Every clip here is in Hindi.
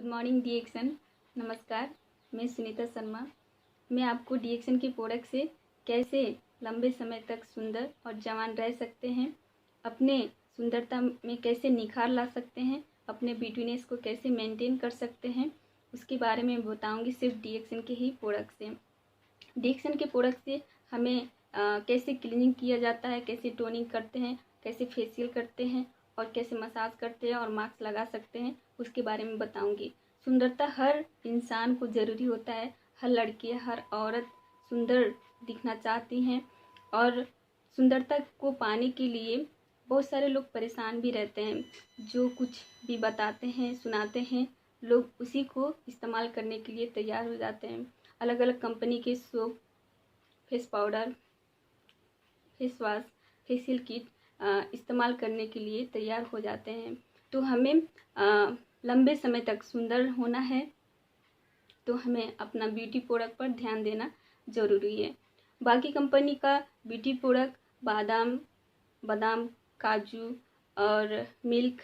Good morning डीएक्सन। नमस्कार, मैं सुनीता शर्मा। मैं आपको डीएक्सन के प्रोडक्ट से कैसे लंबे समय तक सुंदर और जवान रह सकते हैं, अपने सुंदरता में कैसे निखार ला सकते हैं, अपने ब्यूटीनेस को कैसे मेंटेन कर सकते हैं, उसके बारे में बताऊंगी सिर्फ डीएक्सन के ही प्रोडक्ट से। डीएक्सन के प्रोडक्ट से हमें कैसे क्लीनिंग किया जाता है, कैसे टोनिंग करते हैं, कैसे फेशियल करते हैं और कैसे मसाज करते हैं और मास्क लगा सकते हैं, उसके बारे में बताऊंगी। सुंदरता हर इंसान को ज़रूरी होता है। हर लड़की, हर औरत सुंदर दिखना चाहती हैं और सुंदरता को पाने के लिए बहुत सारे लोग परेशान भी रहते हैं। जो कुछ भी बताते हैं, सुनाते हैं, लोग उसी को इस्तेमाल करने के लिए तैयार हो जाते हैं। अलग अलग कंपनी के soap, face powder, face wash, facial kit इस्तेमाल करने के लिए तैयार हो जाते हैं। तो हमें लंबे समय तक सुंदर होना है तो हमें अपना ब्यूटी प्रोडक्ट पर ध्यान देना ज़रूरी है। बाकी कंपनी का ब्यूटी प्रोडक्ट बादाम, काजू और मिल्क,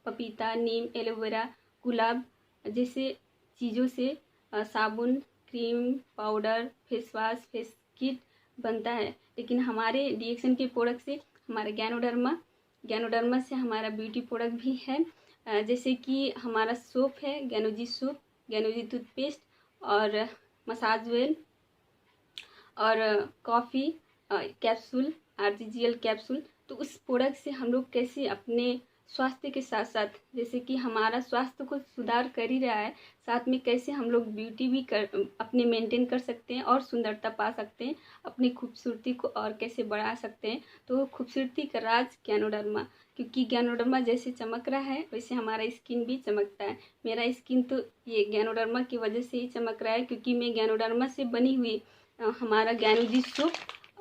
पपीता, नीम, एलोवेरा, गुलाब जैसे चीज़ों से साबुन, cream, powder, face wash, face kit बनता है। लेकिन हमारे डीएक्सन के प्रोडक्ट से हमारा गैनोडर्मा से हमारा ब्यूटी प्रोडक्ट भी है। जैसे कि हमारा सोप है गैनोजी सोप, गैनोजी टूथपेस्ट और मसाज ऑयल और कॉफ़ी कैप्सूल, आरजीजीएल कैप्सूल। तो उस प्रोडक्ट से हम लोग कैसे अपने स्वास्थ्य के साथ साथ, जैसे कि हमारा स्वास्थ्य को सुधार कर ही रहा है, साथ में कैसे हम लोग ब्यूटी भी अपने मेंटेन कर सकते हैं और सुंदरता पा सकते हैं, अपनी खूबसूरती को और कैसे बढ़ा सकते हैं। तो खूबसूरती का राज गैनोडर्मा, क्योंकि गैनोडर्मा जैसे चमक रहा है वैसे हमारा स्किन भी चमकता है। मेरा स्किन तो ये गैनोडर्मा की वजह से ही चमक रहा है, क्योंकि मैं गैनोडर्मा से बनी हुई हमारा गैनोजी सूप,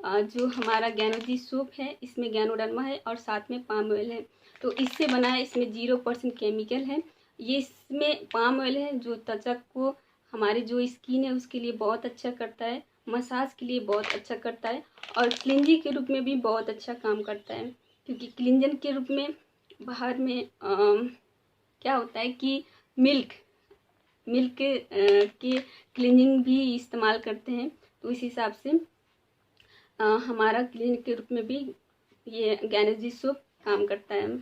जो हमारा गैनोजी सूप है इसमें गैनोडर्मा है और साथ में पाम ऑयल है। तो इससे बना है, इसमें 0% केमिकल है। ये इसमें पाम ऑयल है जो त्वचा को, हमारे जो स्किन है उसके लिए बहुत अच्छा करता है, मसाज के लिए बहुत अच्छा करता है और क्लिंजिंग के रूप में भी बहुत अच्छा काम करता है। क्योंकि क्लिंजन के रूप में बाहर में क्या होता है कि मिल्क के क्लीनिंग भी इस्तेमाल करते हैं। तो इस हिसाब से हमारा क्लीनिक के रूप में भी ये गैनोजी सोप काम करता है।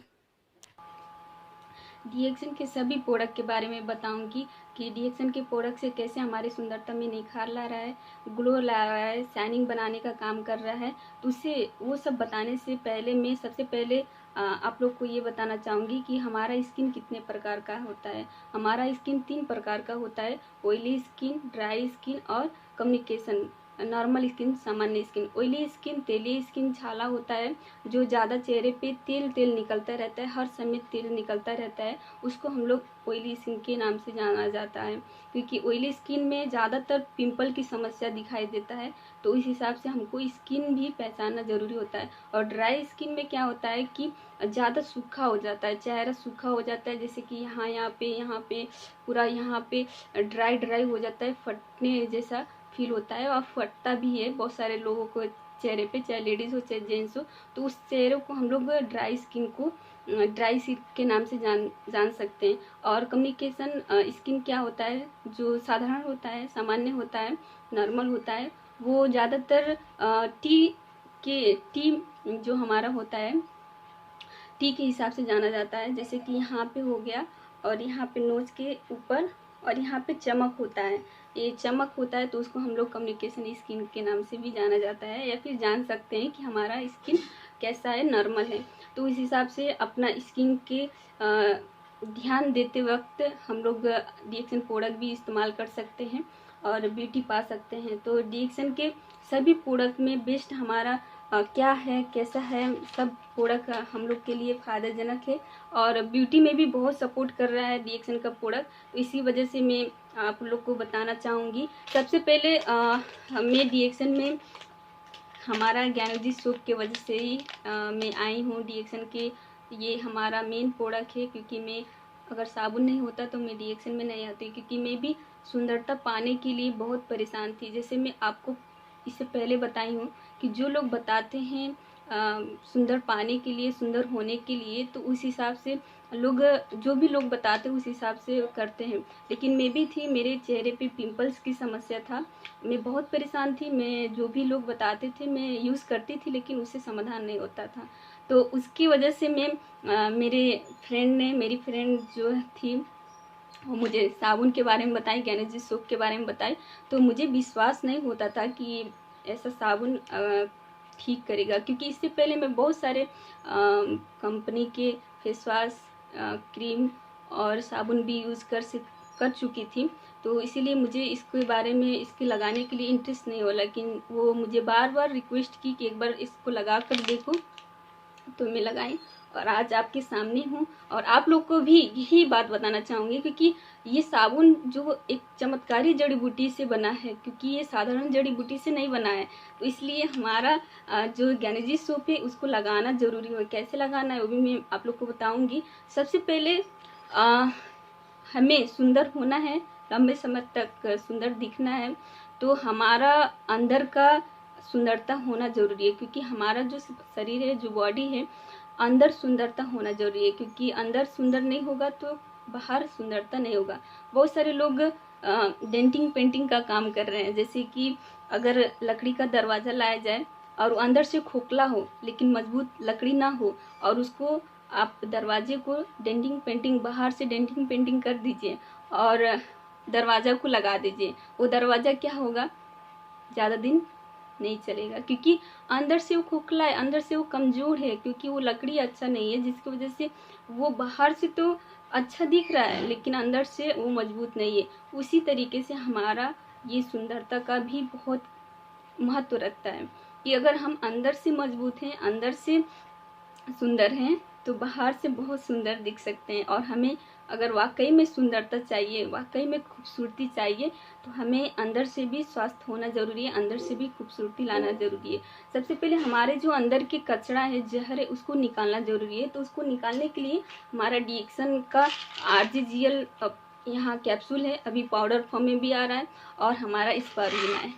डीएक्सन के सभी प्रोडक्ट के बारे में बताऊंगी कि डीएक्सन के प्रोडक्ट से कैसे हमारी सुंदरता में निखार ला रहा है, ग्लो ला रहा है, शाइनिंग बनाने का काम कर रहा है। तो उसे वो सब बताने से पहले मैं सबसे पहले आप लोग को ये बताना चाहूँगी कि हमारा स्किन कितने प्रकार का होता है। हमारा स्किन 3 प्रकार का होता है: ऑयली स्किन, ड्राई स्किन और कम्युनिकेशन नॉर्मल स्किन, सामान्य स्किन। ऑयली स्किन, तेली स्किन, छाला होता है जो ज़्यादा चेहरे पे तेल निकलता रहता है, हर समय तेल निकलता रहता है, उसको हम लोग ऑयली स्किन के नाम से जाना जाता है। क्योंकि ऑयली स्किन में ज़्यादातर पिंपल की समस्या दिखाई देता है, तो इस हिसाब से हमको स्किन भी पहचानना ज़रूरी होता है। और ड्राई स्किन में क्या होता है कि ज़्यादा सूखा हो जाता है, चेहरा सूखा हो जाता है, जैसे कि यहाँ पे पूरा यहाँ पे ड्राई हो जाता है, फटने जैसा फील होता है और फटता भी है बहुत सारे लोगों को चेहरे पे, चाहे लेडीज़ हो चाहे जेंट्स हो। तो उस चेहरे को हम लोग ड्राई स्किन के नाम से जान सकते हैं। और कम्युनिकेशन स्किन क्या होता है, जो साधारण होता है, सामान्य होता है, नॉर्मल होता है, वो ज़्यादातर टी जो हमारा होता है टी के हिसाब से जाना जाता है। जैसे कि यहाँ पे हो गया और यहाँ पे नोज के ऊपर और यहाँ पे चमक होता है, ये चमक होता है, तो उसको हम लोग कम्युनिकेशन स्किन के नाम से भी जाना जाता है, या फिर जान सकते हैं कि हमारा स्किन कैसा है, नॉर्मल है। तो इस हिसाब से अपना स्किन के ध्यान देते वक्त हम लोग डीएक्सन प्रोडक्ट भी इस्तेमाल कर सकते हैं और ब्यूटी पा सकते हैं। तो डीएक्सन के सभी प्रोडक्ट में बेस्ट हमारा क्या है, कैसा है, सब प्रोडक्ट हम लोग के लिए फ़ायदेजनक है और ब्यूटी में भी बहुत सपोर्ट कर रहा है डीएक्सन का प्रोडक्ट। तो इसी वजह से मैं आप लोग को बताना चाहूँगी। सबसे पहले मैं डीएक्सन में हमारा गैनोजी सोप के वजह से ही मैं आई हूँ डीएक्सन के। ये हमारा मेन प्रोडक्ट है, क्योंकि मैं अगर साबुन नहीं होता तो मैं डीएक्सन में नहीं आती, क्योंकि मैं भी सुंदरता पाने के लिए बहुत परेशान थी। जैसे मैं आपको इससे पहले बताई हूँ कि जो लोग बताते हैं सुंदर पाने के लिए, सुंदर होने के लिए, तो उस हिसाब से लोग जो भी लोग बताते हैं उस हिसाब से करते हैं। लेकिन मैं भी थी, मेरे चेहरे पे पिंपल्स की समस्या था, मैं बहुत परेशान थी। मैं जो भी लोग बताते थे मैं यूज़ करती थी, लेकिन उससे समाधान नहीं होता था। तो उसकी वजह से मेरी फ्रेंड जो थी वो मुझे साबुन के बारे में बताई, गैनेजिस सोप के बारे में बताई। तो मुझे विश्वास नहीं होता था कि ऐसा साबुन ठीक करेगा, क्योंकि इससे पहले मैं बहुत सारे कंपनी के फेस वॉश, क्रीम और साबुन भी यूज़ कर चुकी थी। तो इसीलिए मुझे इसके बारे में, इसके लगाने के लिए इंटरेस्ट नहीं हुआ। लेकिन वो मुझे बार बार रिक्वेस्ट की कि एक बार इसको लगा कर देखो, तो मैं लगाई और आज आपके सामने हूँ। और आप लोग को भी यही बात बताना चाहूँगी, क्योंकि ये साबुन जो एक चमत्कारी जड़ी बूटी से बना है, क्योंकि ये साधारण जड़ी बूटी से नहीं बना है। तो इसलिए हमारा जो गैनेजिस सोप है उसको लगाना ज़रूरी है। कैसे लगाना है वो भी मैं आप लोग को बताऊँगी। सबसे पहले हमें सुंदर होना है, लंबे समय तक सुंदर दिखना है, तो हमारा अंदर का सुंदरता होना ज़रूरी है। क्योंकि हमारा जो शरीर है, जो बॉडी है, अंदर सुंदरता होना ज़रूरी है। क्योंकि अंदर सुंदर नहीं होगा तो बाहर सुंदरता नहीं होगा। बहुत सारे लोग डेंटिंग पेंटिंग का काम कर रहे हैं। जैसे कि अगर लकड़ी का दरवाज़ा लाया जाए और वो अंदर से खोखला हो, लेकिन मजबूत लकड़ी ना हो, और उसको आप दरवाजे को डेंटिंग पेंटिंग, बाहर से डेंटिंग पेंटिंग कर दीजिए और दरवाज़ा को लगा दीजिए, वो दरवाज़ा क्या होगा, ज़्यादा दिन नहीं चलेगा। क्योंकि अंदर से वो खोखला है, अंदर से वो कमज़ोर है, क्योंकि वो लकड़ी अच्छा नहीं है, जिसकी वजह से वो बाहर से तो अच्छा दिख रहा है लेकिन अंदर से वो मजबूत नहीं है। उसी तरीके से हमारा ये सुंदरता का भी बहुत महत्व रखता है कि अगर हम अंदर से मजबूत हैं, अंदर से सुंदर हैं, तो बाहर से बहुत सुंदर दिख सकते हैं। और हमें अगर वाकई में सुंदरता चाहिए, वाकई में खूबसूरती चाहिए, तो हमें अंदर से भी स्वस्थ होना ज़रूरी है, अंदर से भी खूबसूरती लाना ज़रूरी है। सबसे पहले हमारे जो अंदर के कचरा है, जहर है, उसको निकालना ज़रूरी है। तो उसको निकालने के लिए हमारा डीएक्सन का RGGL यहाँ कैप्सूल है, अभी पाउडर फॉर्म में भी आ रहा है, और हमारा स्पारुलिना है।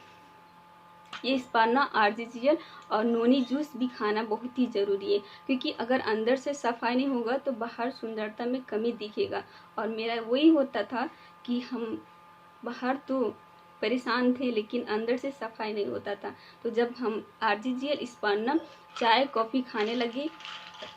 ये स्पार्ना, RGGL और नोनी जूस भी खाना बहुत ही ज़रूरी है। क्योंकि अगर अंदर से सफाई नहीं होगा तो बाहर सुंदरता में कमी दिखेगा। और मेरा वही होता था कि हम बाहर तो परेशान थे लेकिन अंदर से सफाई नहीं होता था। तो जब हम RGGL, स्पार्ना, चाय कॉफ़ी खाने लगे,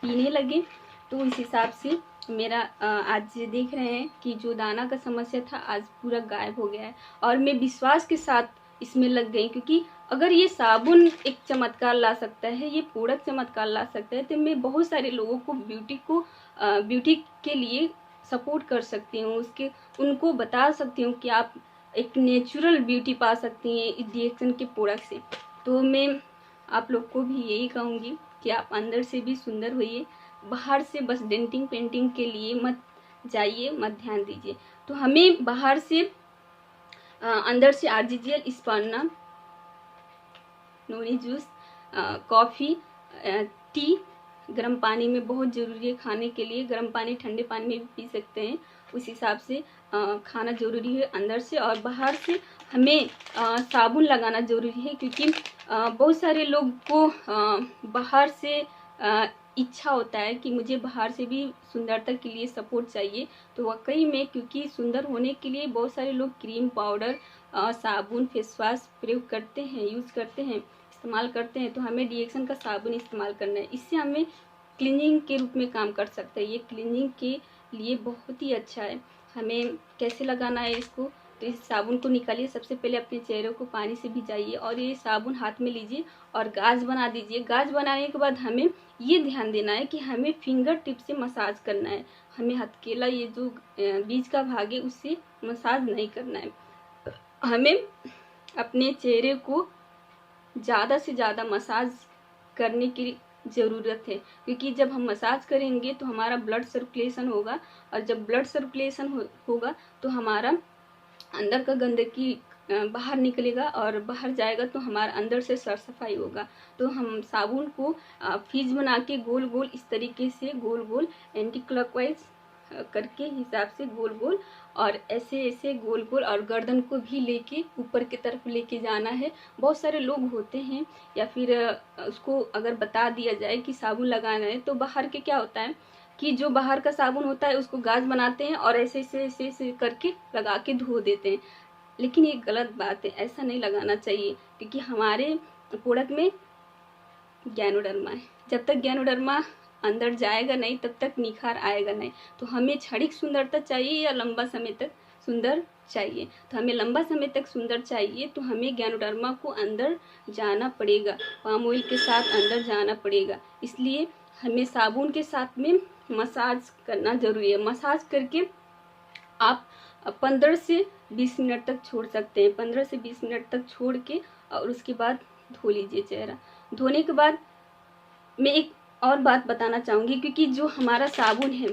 पीने लगे, तो इस हिसाब से मेरा आज देख रहे हैं कि जो दाना का समस्या था आज पूरा गायब हो गया है। और मैं विश्वास के साथ इसमें लग गई, क्योंकि अगर ये साबुन एक चमत्कार ला सकता है, ये प्रोडक्ट चमत्कार ला सकता है, तो मैं बहुत सारे लोगों को ब्यूटी के लिए सपोर्ट कर सकती हूँ, उनको बता सकती हूँ कि आप एक नेचुरल ब्यूटी पा सकती हैं इस डीएक्सन के प्रोडक्ट से। तो मैं आप लोग को भी यही कहूँगी कि आप अंदर से भी सुंदर होइए, बाहर से बस डेंटिंग पेंटिंग के लिए मत जाइए, मत ध्यान दीजिए। तो हमें बाहर से अंदर से RGGL, स्पार्ना, नोनी जूस, कॉफ़ी, टी गर्म पानी में बहुत ज़रूरी है खाने के लिए। गर्म पानी ठंडे पानी में भी पी सकते हैं, उस हिसाब से खाना ज़रूरी है अंदर से। और बाहर से हमें साबुन लगाना ज़रूरी है, क्योंकि बहुत सारे लोग को बाहर से इच्छा होता है कि मुझे बाहर से भी सुंदरता के लिए सपोर्ट चाहिए। तो वाकई में, क्योंकि सुंदर होने के लिए बहुत सारे लोग क्रीम, पाउडर, साबुन, फेस वॉश प्रयोग करते हैं, यूज़ करते हैं, इस्तेमाल करते हैं। तो हमें डीएक्सन का साबुन इस्तेमाल करना है, इससे हमें क्लीनिंग के रूप में काम कर सकता है। ये क्लीनिंग के लिए बहुत ही अच्छा है। हमें कैसे लगाना है इसको, तो इस साबुन को निकालिए, सबसे पहले अपने चेहरे को पानी से भिजाइए और ये साबुन हाथ में लीजिए और गाज बना दीजिए। गाज बनाने के बाद हमें ये ध्यान देना है कि हमें फिंगर टिप से मसाज करना है, हमें हथेला, ये जो बीच का भाग है, उससे मसाज नहीं करना है। हमें अपने चेहरे को ज़्यादा से ज़्यादा मसाज करने की ज़रूरत है, क्योंकि जब हम मसाज करेंगे तो हमारा ब्लड सर्कुलेशन होगा, और जब ब्लड सर्कुलेशन होगा तो हमारा अंदर का गंदगी बाहर निकलेगा, और बाहर जाएगा तो हमारा अंदर से साफ सफाई होगा। तो हम साबुन को फीज बना के गोल गोल, इस तरीके से गोल गोल एंटी क्लॉकवाइज करके हिसाब से गोल गोल, और ऐसे ऐसे गोल गोल, और गर्दन को भी लेके ऊपर की तरफ लेके जाना है। बहुत सारे लोग होते हैं, या फिर उसको अगर बता दिया जाए कि साबुन लगाना है, तो बाहर के क्या होता है, कि जो बाहर का साबुन होता है उसको गाज बनाते हैं और ऐसे ऐसे ऐसे ऐसे करके लगा के धो देते हैं, लेकिन ये गलत बात है, ऐसा नहीं लगाना चाहिए क्योंकि हमारे प्रोडक्ट में गैनोडर्मा है। जब तक गैनोडर्मा अंदर जाएगा नहीं तब तक निखार आएगा नहीं। तो हमें क्षणिक सुंदरता चाहिए या लंबा समय तक सुंदर चाहिए? तो हमें लंबा समय तक सुंदर चाहिए तो हमें गैनोडर्मा को अंदर जाना पड़ेगा, पाम ऑयल के साथ अंदर जाना पड़ेगा। इसलिए हमें साबुन के साथ में मसाज करना ज़रूरी है। मसाज करके आप 15 से 20 मिनट तक छोड़ सकते हैं। 15 से 20 मिनट तक छोड़ के और उसके बाद धो लीजिए चेहरा। धोने के बाद मैं एक और बात बताना चाहूँगी, क्योंकि जो हमारा साबुन है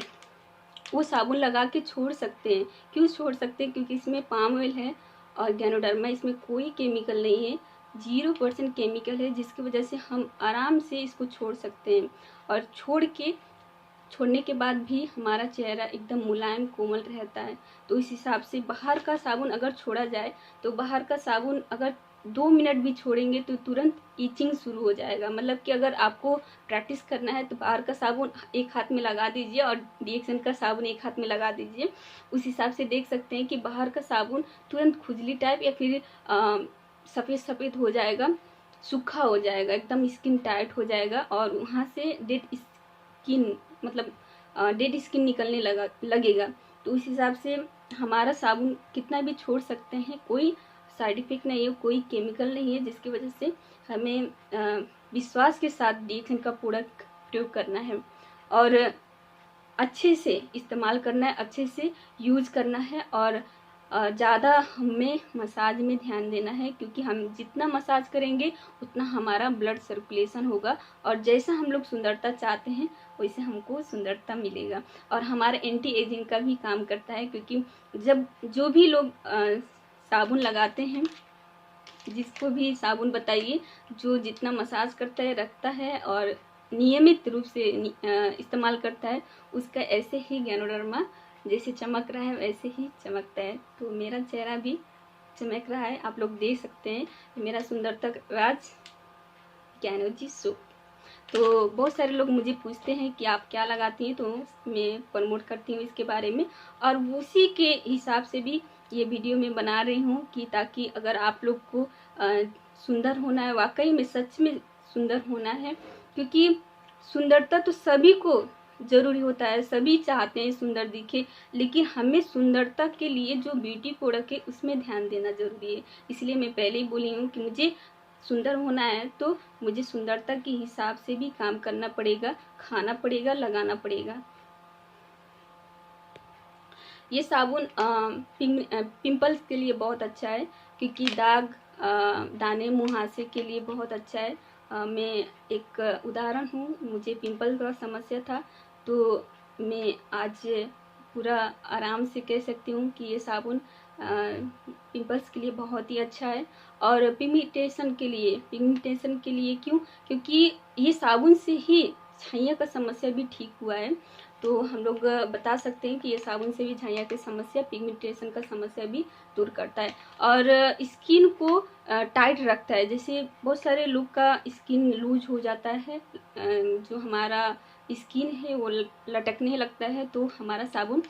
वो साबुन लगा के छोड़ सकते हैं। क्यों छोड़ सकते हैं? क्योंकि इसमें पाम ऑयल है और गैनोडर्मा, इसमें कोई केमिकल नहीं है, 0% केमिकल है, जिसकी वजह से हम आराम से इसको छोड़ सकते हैं। और छोड़ने के बाद भी हमारा चेहरा एकदम मुलायम कोमल रहता है। तो इस हिसाब से बाहर का साबुन अगर छोड़ा जाए तो बाहर का साबुन अगर 2 मिनट भी छोड़ेंगे तो तुरंत ईचिंग शुरू हो जाएगा। मतलब कि अगर आपको प्रैक्टिस करना है तो बाहर का साबुन एक हाथ में लगा दीजिए और डीएक्सन का साबुन एक हाथ में लगा दीजिए। उस हिसाब से देख सकते हैं कि बाहर का साबुन तुरंत खुजली टाइप या फिर सफ़ेद सफ़ेद हो जाएगा, सूखा हो जाएगा, एकदम स्किन टाइट हो जाएगा और वहाँ से डेड स्किन मतलब डेड स्किन निकलने लगेगा। तो उस हिसाब से हमारा साबुन कितना भी छोड़ सकते हैं, कोई साइड इफेक्ट नहीं है, कोई केमिकल नहीं है, जिसकी वजह से हमें विश्वास के साथ डीएक्सन का प्रोडक्ट प्रयोग करना है और अच्छे से इस्तेमाल करना है, अच्छे से यूज़ करना है और ज़्यादा हमें मसाज में ध्यान देना है, क्योंकि हम जितना मसाज करेंगे उतना हमारा ब्लड सर्कुलेशन होगा और जैसा हम लोग सुंदरता चाहते हैं वैसे हमको सुंदरता मिलेगा। और हमारा एंटी एजिंग का भी काम करता है, क्योंकि जब जो भी लोग साबुन लगाते हैं, जिसको भी साबुन बताइए, जो जितना मसाज करता है, रखता है और नियमित रूप से इस्तेमाल करता है, उसका ऐसे ही गैनोडर्मा जैसे चमक रहा है वैसे ही चमकता है। तो मेरा चेहरा भी चमक रहा है, आप लोग देख सकते हैं मेरा सुंदरता राज गैनोजी सोप। तो बहुत सारे लोग मुझे पूछते हैं कि आप क्या लगाती हैं, तो मैं प्रमोट करती हूँ इसके बारे में और उसी के हिसाब से भी ये वीडियो मैं बना रही हूँ कि ताकि अगर आप लोग को सुंदर होना है, वाकई में सच में सुंदर होना है, क्योंकि सुंदरता तो सभी को ज़रूरी होता है, सभी चाहते हैं सुंदर दिखे, लेकिन हमें सुंदरता के लिए जो ब्यूटी प्रोडक्ट है उसमें ध्यान देना ज़रूरी है। इसलिए मैं पहले ही बोली हूँ कि मुझे सुंदर होना है तो मुझे सुंदरता के हिसाब से भी काम करना पड़ेगा, खाना पड़ेगा, लगाना पड़ेगा। ये साबुन पिंपल्स के लिए बहुत अच्छा है, क्योंकि दाग दाने मुहासे के लिए बहुत अच्छा है। मैं एक उदाहरण हूँ, मुझे पिंपल का समस्या था, तो मैं आज पूरा आराम से कह सकती हूँ कि ये साबुन पिंपल्स के लिए बहुत ही अच्छा है। और पिगमेंटेशन के लिए क्यों? क्योंकि ये साबुन से ही छाइया का समस्या भी ठीक हुआ है। तो हम लोग बता सकते हैं कि ये साबुन से भी छाइया की समस्या, पिगमेंटेशन का समस्या भी दूर करता है और स्किन को टाइट रखता है। जैसे बहुत सारे लोग का स्किन लूज हो जाता है, जो हमारा स्किन है वो लटकने लगता है, तो हमारा साबुन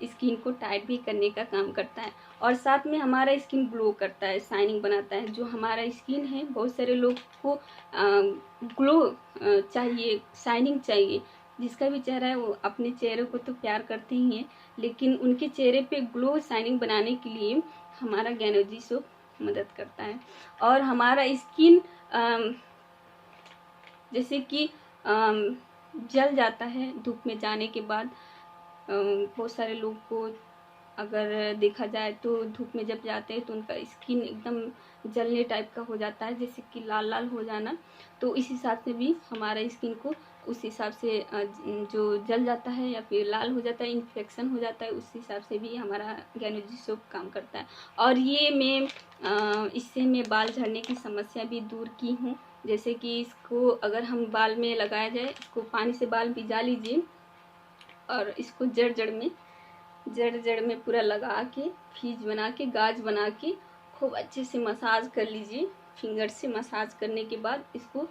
स्किन को टाइट भी करने का काम करता है और साथ में हमारा स्किन ग्लो करता है, शाइनिंग बनाता है। जो हमारा स्किन है, बहुत सारे लोग को ग्लो चाहिए, शाइनिंग चाहिए। जिसका भी चेहरा है वो अपने चेहरे को तो प्यार करते ही हैं, लेकिन उनके चेहरे पे ग्लो शाइनिंग बनाने के लिए हमारा गैनोजी सोप मदद करता है। और हमारा स्किन जैसे कि जल जाता है धूप में जाने के बाद, बहुत सारे लोग को अगर देखा जाए तो धूप में जब जाते हैं तो उनका स्किन एकदम जलने टाइप का हो जाता है, जैसे कि लाल लाल हो जाना। तो इस हिसाब से भी हमारा स्किन को उस हिसाब से जो जल जाता है या फिर लाल हो जाता है, इन्फेक्शन हो जाता है, उस हिसाब से भी हमारा गैनोजी सोप काम करता है। और ये मैं इससे मैं बाल झड़ने की समस्या भी दूर की हूँ। जैसे कि इसको अगर हम बाल में लगाया जाए, इसको पानी से बाल भिजा लीजिए और इसको जड़ में पूरा लगा के फीज बना के गाज बना के खूब अच्छे से मसाज कर लीजिए। फिंगर से मसाज करने के बाद इसको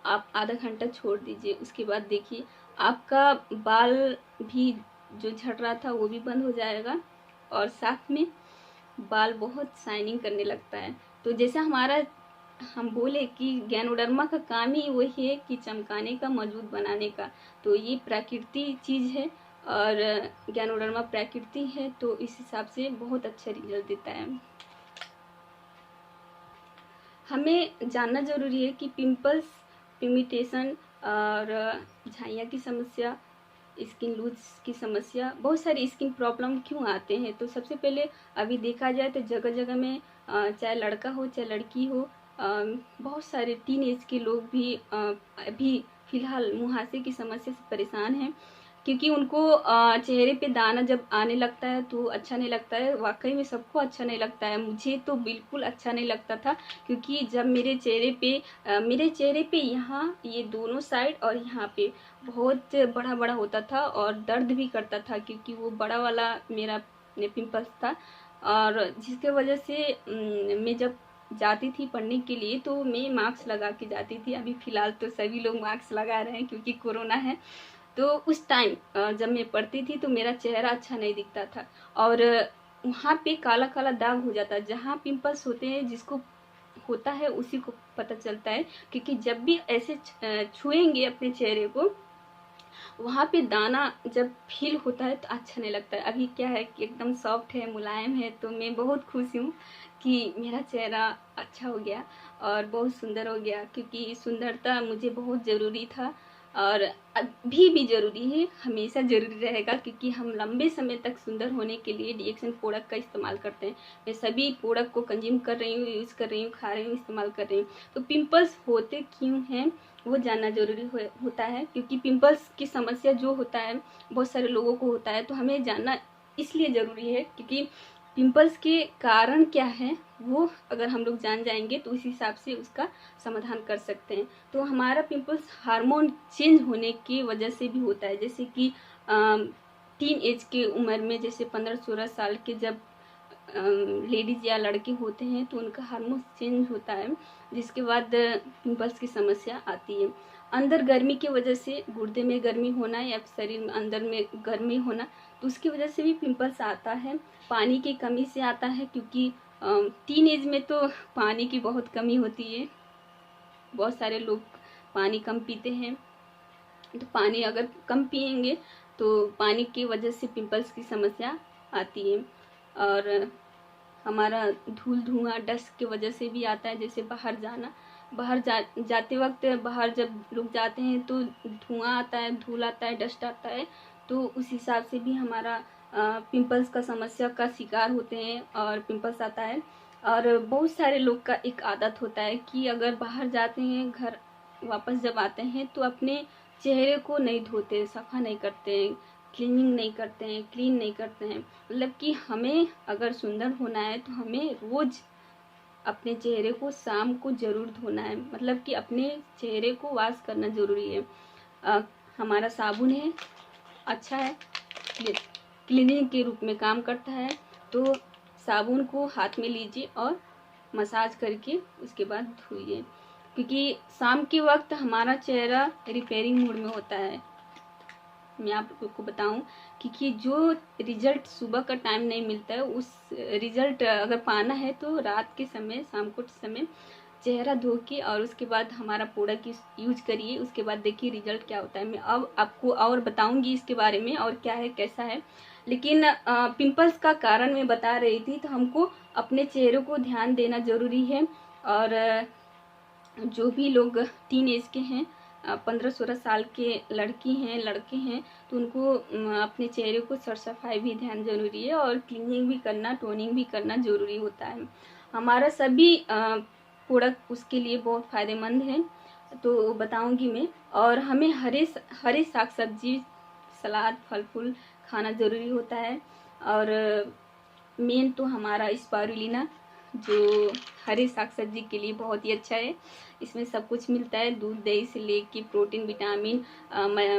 आप आधा घंटा छोड़ दीजिए। उसके बाद देखिए आपका बाल भी जो झड़ रहा था वो भी बंद हो जाएगा, और साथ में बाल बहुत शाइनिंग करने लगता है। तो जैसे हम बोले कि गैनोडर्मा का काम ही वही है कि चमकाने का, मजबूत बनाने का। तो ये प्राकृतिक चीज़ है, और गैनोडर्मा प्राकृतिक है, तो इस हिसाब से बहुत अच्छा रिजल्ट देता है। हमें जानना ज़रूरी है कि पिंपल्स, पिगमेंटेशन और झाइयाँ की समस्या, स्किन लूज की समस्या, बहुत सारी स्किन प्रॉब्लम क्यों आते हैं। तो सबसे पहले अभी देखा जाए तो जगह जगह में चाहे लड़का हो चाहे लड़की हो, बहुत सारे टीन एज के लोग भी अभी फ़िलहाल मुहासे की समस्या से परेशान हैं, क्योंकि उनको चेहरे पे दाना जब आने लगता है तो अच्छा नहीं लगता है। वाकई में सबको अच्छा नहीं लगता है, मुझे तो बिल्कुल अच्छा नहीं लगता था, क्योंकि जब मेरे चेहरे पे यहाँ ये दोनों साइड और यहाँ पे बहुत बड़ा बड़ा होता था, और दर्द भी करता था, क्योंकि वो बड़ा वाला मेरा पिंपल्स था। और जिसके वजह से मैं जब जाती थी पढ़ने के लिए तो मैं मास्क लगा के जाती थी। अभी फ़िलहाल तो सभी लोग मास्क लगा रहे हैं क्योंकि कोरोना है। तो उस टाइम जब मैं पढ़ती थी तो मेरा चेहरा अच्छा नहीं दिखता था, और वहाँ पे काला काला दाग हो जाता है। जहाँ पिंपल्स होते हैं, जिसको होता है उसी को पता चलता है, क्योंकि जब भी ऐसे छुएंगे अपने चेहरे को, वहाँ पे दाना जब फील होता है तो अच्छा नहीं लगता है। अभी क्या है कि एकदम सॉफ्ट है, मुलायम है, तो मैं बहुत खुश हूँ कि मेरा चेहरा अच्छा हो गया और बहुत सुंदर हो गया, क्योंकि सुंदरता मुझे बहुत ज़रूरी था, और अभी भी ज़रूरी है, हमेशा ज़रूरी रहेगा, क्योंकि हम लंबे समय तक सुंदर होने के लिए डीएक्सन प्रोडक्ट का इस्तेमाल करते हैं। मैं सभी प्रोडक्ट को कंज्यूम कर रही हूँ, यूज़ कर रही हूँ, खा रही हूँ, इस्तेमाल कर रही हूँ। तो पिंपल्स होते क्यों हैं वो जानना ज़रूरी होता है, क्योंकि पिंपल्स की समस्या जो होता है बहुत सारे लोगों को होता है, तो हमें जानना इसलिए ज़रूरी है क्योंकि पिंपल्स के कारण क्या है वो अगर हम लोग जान जाएंगे तो उस हिसाब से उसका समाधान कर सकते हैं। तो हमारा पिंपल्स हार्मोन चेंज होने की वजह से भी होता है, जैसे कि टीन एज के उम्र में, जैसे 15-16 साल के जब लेडीज़ या लड़के होते हैं तो उनका हार्मोन चेंज होता है, जिसके बाद पिंपल्स की समस्या आती है। अंदर गर्मी की वजह से, गुर्दे में गर्मी होना या शरीर में अंदर में गर्मी होना, तो उसकी वजह से भी पिंपल्स आता है। पानी की कमी से आता है, क्योंकि टीन एज में तो पानी की बहुत कमी होती है, बहुत सारे लोग पानी कम पीते हैं। तो पानी अगर कम पिएंगे तो पानी की वजह से पिंपल्स की समस्या आती है। और हमारा धूल धुआं डस्ट की वजह से भी आता है, जैसे बाहर जाना, जाते वक्त बाहर जब लोग जाते हैं तो धुआं आता है, धूल आता है, डस्ट आता है, तो उस हिसाब से भी हमारा पिंपल्स का समस्या का शिकार होते हैं और पिंपल्स आता है। और बहुत सारे लोग का एक आदत होता है कि अगर बाहर जाते हैं, घर वापस जब आते हैं तो अपने चेहरे को नहीं धोते, सफा नहीं करते हैं, क्लीनिंग नहीं करते हैं, क्लीन नहीं करते हैं। मतलब कि हमें अगर सुंदर होना है तो हमें रोज़ अपने चेहरे को शाम को ज़रूर धोना है, मतलब कि अपने चेहरे को वॉश करना ज़रूरी है। हमारा साबुन है, अच्छा है, क्लीनिंग के रूप में काम करता है। तो साबुन को हाथ में लीजिए और मसाज करके उसके बाद धोइए, क्योंकि शाम के वक्त हमारा चेहरा रिपेयरिंग मूड में होता है। मैं आप लोगों को बताऊं क्योंकि जो रिजल्ट सुबह का टाइम नहीं मिलता है, उस रिजल्ट अगर पाना है तो रात के समय, शाम को समय चेहरा धो के और उसके बाद हमारा प्रोडक्ट यूज करिए, उसके बाद देखिए रिजल्ट क्या होता है। मैं अब आपको और बताऊंगी इसके बारे में और क्या है कैसा है, लेकिन पिंपल्स का कारण मैं बता रही थी। तो हमको अपने चेहरे को ध्यान देना ज़रूरी है, और जो भी लोग टीन एज के हैं, 15-16 साल के लड़की हैं, लड़के हैं, तो उनको अपने चेहरे को सर सफाई भी ध्यान ज़रूरी है, और क्लीनिंग भी करना, टोनिंग भी करना ज़रूरी होता है। हमारा सभी प्रोडक्ट उसके लिए बहुत फ़ायदेमंद है, तो बताऊंगी मैं। और हमें हरे साग सब्जी, सलाद, फल फूल खाना ज़रूरी होता है। और मेन तो हमारा स्पारुलिना, जो हरे साग सब्जी के लिए बहुत ही अच्छा है। इसमें सब कुछ मिलता है, दूध दही से लेके प्रोटीन, विटामिन,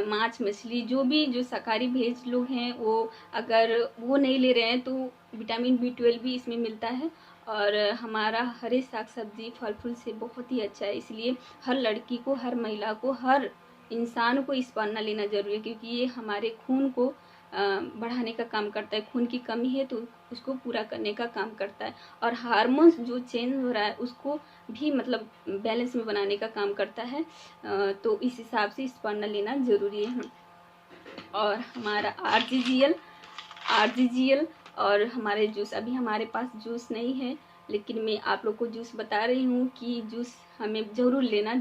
मांस मछली, जो शाकाहारी भेज लोग हैं वो अगर वो नहीं ले रहे हैं तो विटामिन B12 भी इसमें मिलता है। और हमारा हरे साग सब्जी फल फूल से बहुत ही अच्छा है, इसलिए हर लड़की को, हर महिला को, हर इंसान को स्पॉन्ना लेना जरूरी है, क्योंकि ये हमारे खून को बढ़ाने का काम करता है। खून की कमी है तो उसको पूरा करने का काम करता है, और हार्मोन्स जो चेंज हो रहा है उसको भी मतलब बैलेंस में बनाने का काम करता है। तो इस हिसाब से स्पॉन्ना लेना ज़रूरी है। और हमारा आरजीजीएल और हमारे जूस, अभी हमारे पास जूस नहीं है, लेकिन मैं आप लोग को जूस बता रही हूँ कि जूस हमें ज़रूर लेना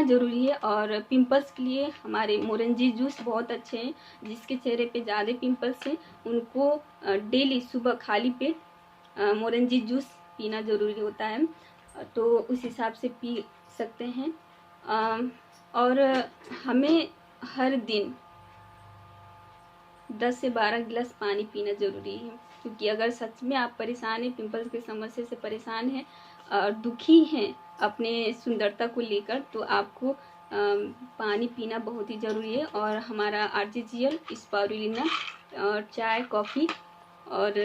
ज़रूरी है। और पिंपल्स के लिए हमारे मोरंजी जूस बहुत अच्छे हैं। जिसके चेहरे पे ज़्यादा पिंपल्स हैं उनको डेली सुबह खाली पेट मोरंजी जूस पीना ज़रूरी होता है, तो उस हिसाब से पी सकते हैं। और हमें हर दिन 10 से 12 गिलास पानी पीना ज़रूरी है, क्योंकि अगर सच में आप परेशान हैं, पिंपल्स की समस्या से परेशान हैं और दुखी हैं अपने सुंदरता को लेकर, तो आपको पानी पीना बहुत ही ज़रूरी है। और हमारा आरजीजीएल, स्पारुलिना और चाय, कॉफ़ी और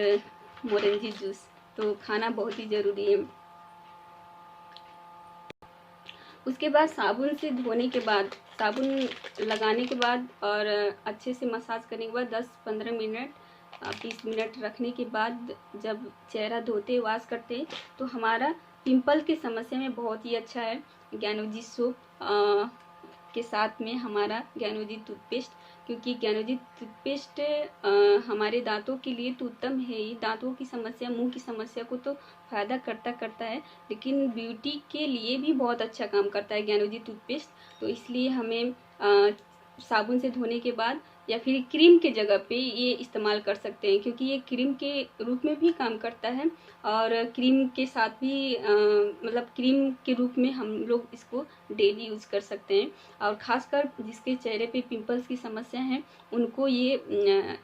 मोरंजी जूस तो खाना बहुत ही ज़रूरी है। उसके बाद साबुन से धोने के बाद, साबुन लगाने के बाद और अच्छे से मसाज करने के बाद 10-15 मिनट 20 मिनट रखने के बाद जब चेहरा धोते वॉश करते तो हमारा पिंपल की समस्या में बहुत ही अच्छा है। ज्ञानोजी सोप के साथ में हमारा ज्ञानोजी टूथपेस्ट, क्योंकि ज्ञानोजी टूथपेस्ट हमारे दांतों के लिए तो उत्तम है ही। दांतों की समस्या, मुंह की समस्या को तो फ़ायदा करता है, लेकिन ब्यूटी के लिए भी बहुत अच्छा काम करता है ज्ञानोजी टूथपेस्ट। तो इसलिए हमें साबुन से धोने के बाद या फिर क्रीम के जगह पे ये इस्तेमाल कर सकते हैं, क्योंकि ये क्रीम के रूप में भी काम करता है और क्रीम के साथ भी मतलब क्रीम के रूप में हम लोग इसको डेली यूज़ कर सकते हैं। और ख़ासकर जिसके चेहरे पे पिंपल्स की समस्या है उनको ये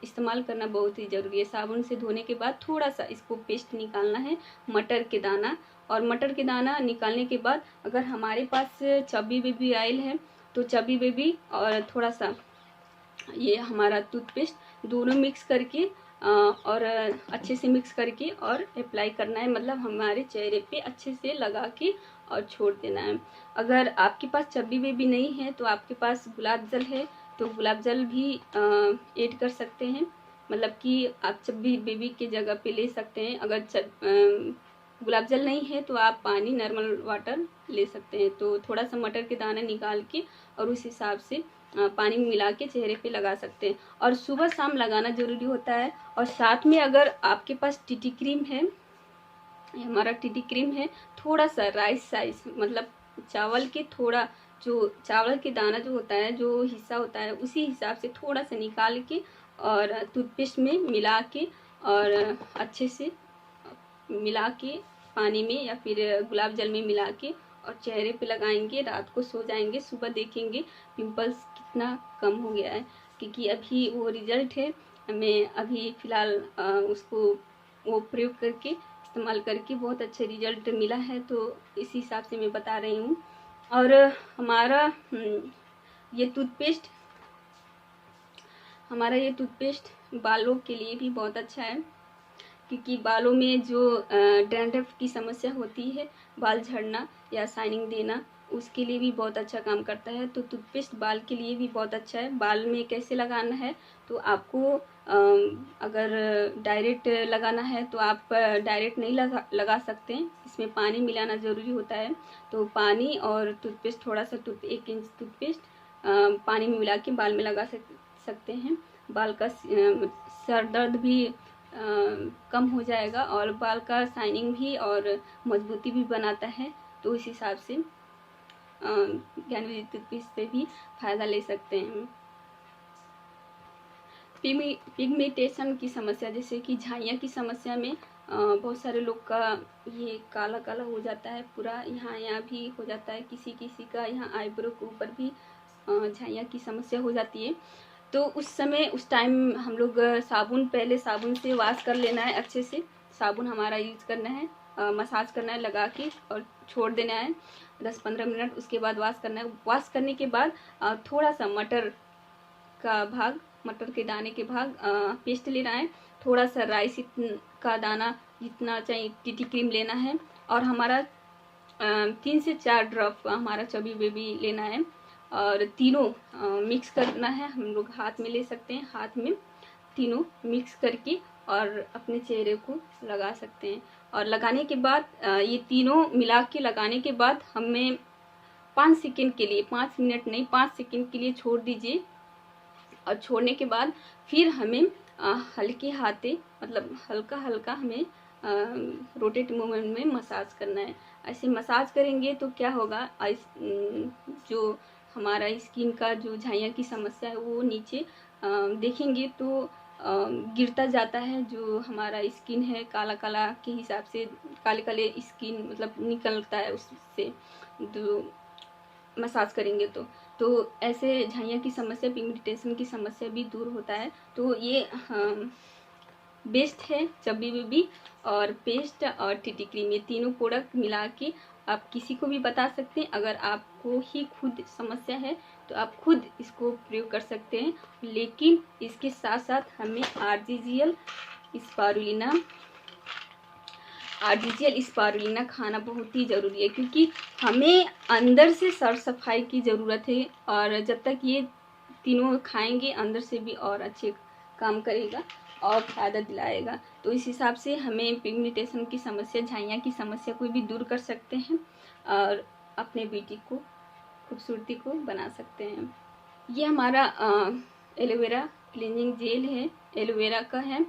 इस्तेमाल करना बहुत ही ज़रूरी है। साबुन से धोने के बाद थोड़ा सा इसको पेस्ट निकालना है, मटर के दाना, और मटर के दाना निकालने के बाद अगर हमारे पास चबी बेबी ऑयल है तो चबी बेबी और थोड़ा सा ये हमारा टूथपेस्ट दोनों मिक्स करके और अच्छे से मिक्स करके और अप्लाई करना है, मतलब हमारे चेहरे पे अच्छे से लगा के और छोड़ देना है। अगर आपके पास चबी बेबी नहीं है तो आपके पास गुलाब जल है तो गुलाब जल भी ऐड कर सकते हैं, मतलब कि आप चबी बेबी के जगह पे ले सकते हैं। अगर गुलाब जल नहीं है तो आप पानी, नॉर्मल वाटर ले सकते हैं। तो थोड़ा सा मटर के दाना निकाल के और उस हिसाब से पानी मिला के चेहरे पे लगा सकते हैं, और सुबह शाम लगाना ज़रूरी होता है। और साथ में अगर आपके पास टीटी क्रीम है, हमारा टीटी क्रीम है, थोड़ा सा राइस साइज, मतलब चावल के थोड़ा, जो चावल के दाना जो होता है, जो हिस्सा होता है उसी हिसाब से थोड़ा सा निकाल के और टूथपेस्ट में मिला के और अच्छे से मिला के पानी में या फिर गुलाब जल में मिला के और चेहरे पे लगाएंगे, रात को सो जाएंगे, सुबह देखेंगे पिंपल्स कितना कम हो गया है। क्योंकि अभी वो रिजल्ट है, मैं अभी फ़िलहाल उसको वो प्रयोग करके, इस्तेमाल करके बहुत अच्छा रिजल्ट मिला है, तो इसी हिसाब से मैं बता रही हूँ। और हमारा ये टूथपेस्ट बालों के लिए भी बहुत अच्छा है, क्योंकि बालों में जो डैंड्रफ की समस्या होती है, बाल झड़ना या शाइनिंग देना, उसके लिए भी बहुत अच्छा काम करता है। तो टूथपेस्ट बाल के लिए भी बहुत अच्छा है। बाल में कैसे लगाना है, तो आपको अगर डायरेक्ट लगाना है तो आप डायरेक्ट नहीं लगा सकते हैं, इसमें पानी मिलाना ज़रूरी होता है। तो पानी और टूथपेस्ट, थोड़ा सा 1 इंच टूथपेस्ट पानी में मिला के बाल में लगा सकते हैं। बाल का सर दर्द भी कम हो जाएगा और बाल का शाइनिंग भी और मजबूती भी बनाता है। तो इस हिसाब से ज्ञानोजी टूथपेस्ट से भी फ़ायदा ले सकते हैं। पिगमेंटेशन की समस्या, जैसे कि झाइयाँ की समस्या में बहुत सारे लोग का ये काला काला हो जाता है पूरा, यहाँ भी हो जाता है, किसी किसी का यहाँ आईब्रो के ऊपर भी झाइयाँ की समस्या हो जाती है। तो उस टाइम हम लोग पहले साबुन से वॉश कर लेना है, अच्छे से साबुन हमारा यूज करना है, मसाज करना है लगा के और छोड़ देना है 10-15 मिनट। उसके बाद वॉश करना है। वॉश करने के बाद थोड़ा सा मटर के दाने के भाग पेस्ट लेना है, थोड़ा सा राइस का दाना जितना चाहिए टीटी क्रीम लेना है, और हमारा 3 से 4 ड्रॉप हमारा चबी बेबी लेना है, और तीनों मिक्स करना है। हम लोग हाथ में ले सकते हैं, हाथ में तीनों मिक्स करके और अपने चेहरे को लगा सकते हैं। और लगाने के बाद ये तीनों मिला के लगाने के बाद हमें 5 सेकंड के लिए, 5 मिनट नहीं 5 सेकंड के लिए छोड़ दीजिए। और छोड़ने के बाद फिर हमें हल्के हाथे मतलब हल्का हल्का हमें रोटेट मूवमेंट में मसाज करना है। ऐसे मसाज करेंगे तो क्या होगा, जो हमारा स्किन का जो झाइयाँ की समस्या है वो नीचे देखेंगे तो गिरता जाता है। जो हमारा स्किन है काला काला के हिसाब से, काले काले स्किन मतलब निकलता है उससे जो मसाज करेंगे तो ऐसे झाइयाँ की समस्या, पिगमेंटेशन की समस्या भी दूर होता है। तो ये बेस्ट है चब्बी बेबी और पेस्ट और टीटी क्रीम, ये तीनों प्रोडक्ट मिला के आप किसी को भी बता सकते हैं। अगर आपको ही खुद समस्या है तो आप खुद इसको प्रयोग कर सकते हैं, लेकिन इसके साथ साथ हमें आर्टिफिशियल स्पारुलिना खाना बहुत ही ज़रूरी है, क्योंकि हमें अंदर से साफ सफाई की ज़रूरत है। और जब तक ये तीनों खाएंगे अंदर से भी और अच्छे काम करेगा और फ़ायदा दिलाएगा। तो इस हिसाब से हमें पिगमेंटेशन की समस्या, झाइयाँ की समस्या को भी दूर कर सकते हैं और अपने ब्यूटी को, खूबसूरती को बना सकते हैं। ये हमारा एलोवेरा क्लींजिंग जेल है, एलोवेरा का है,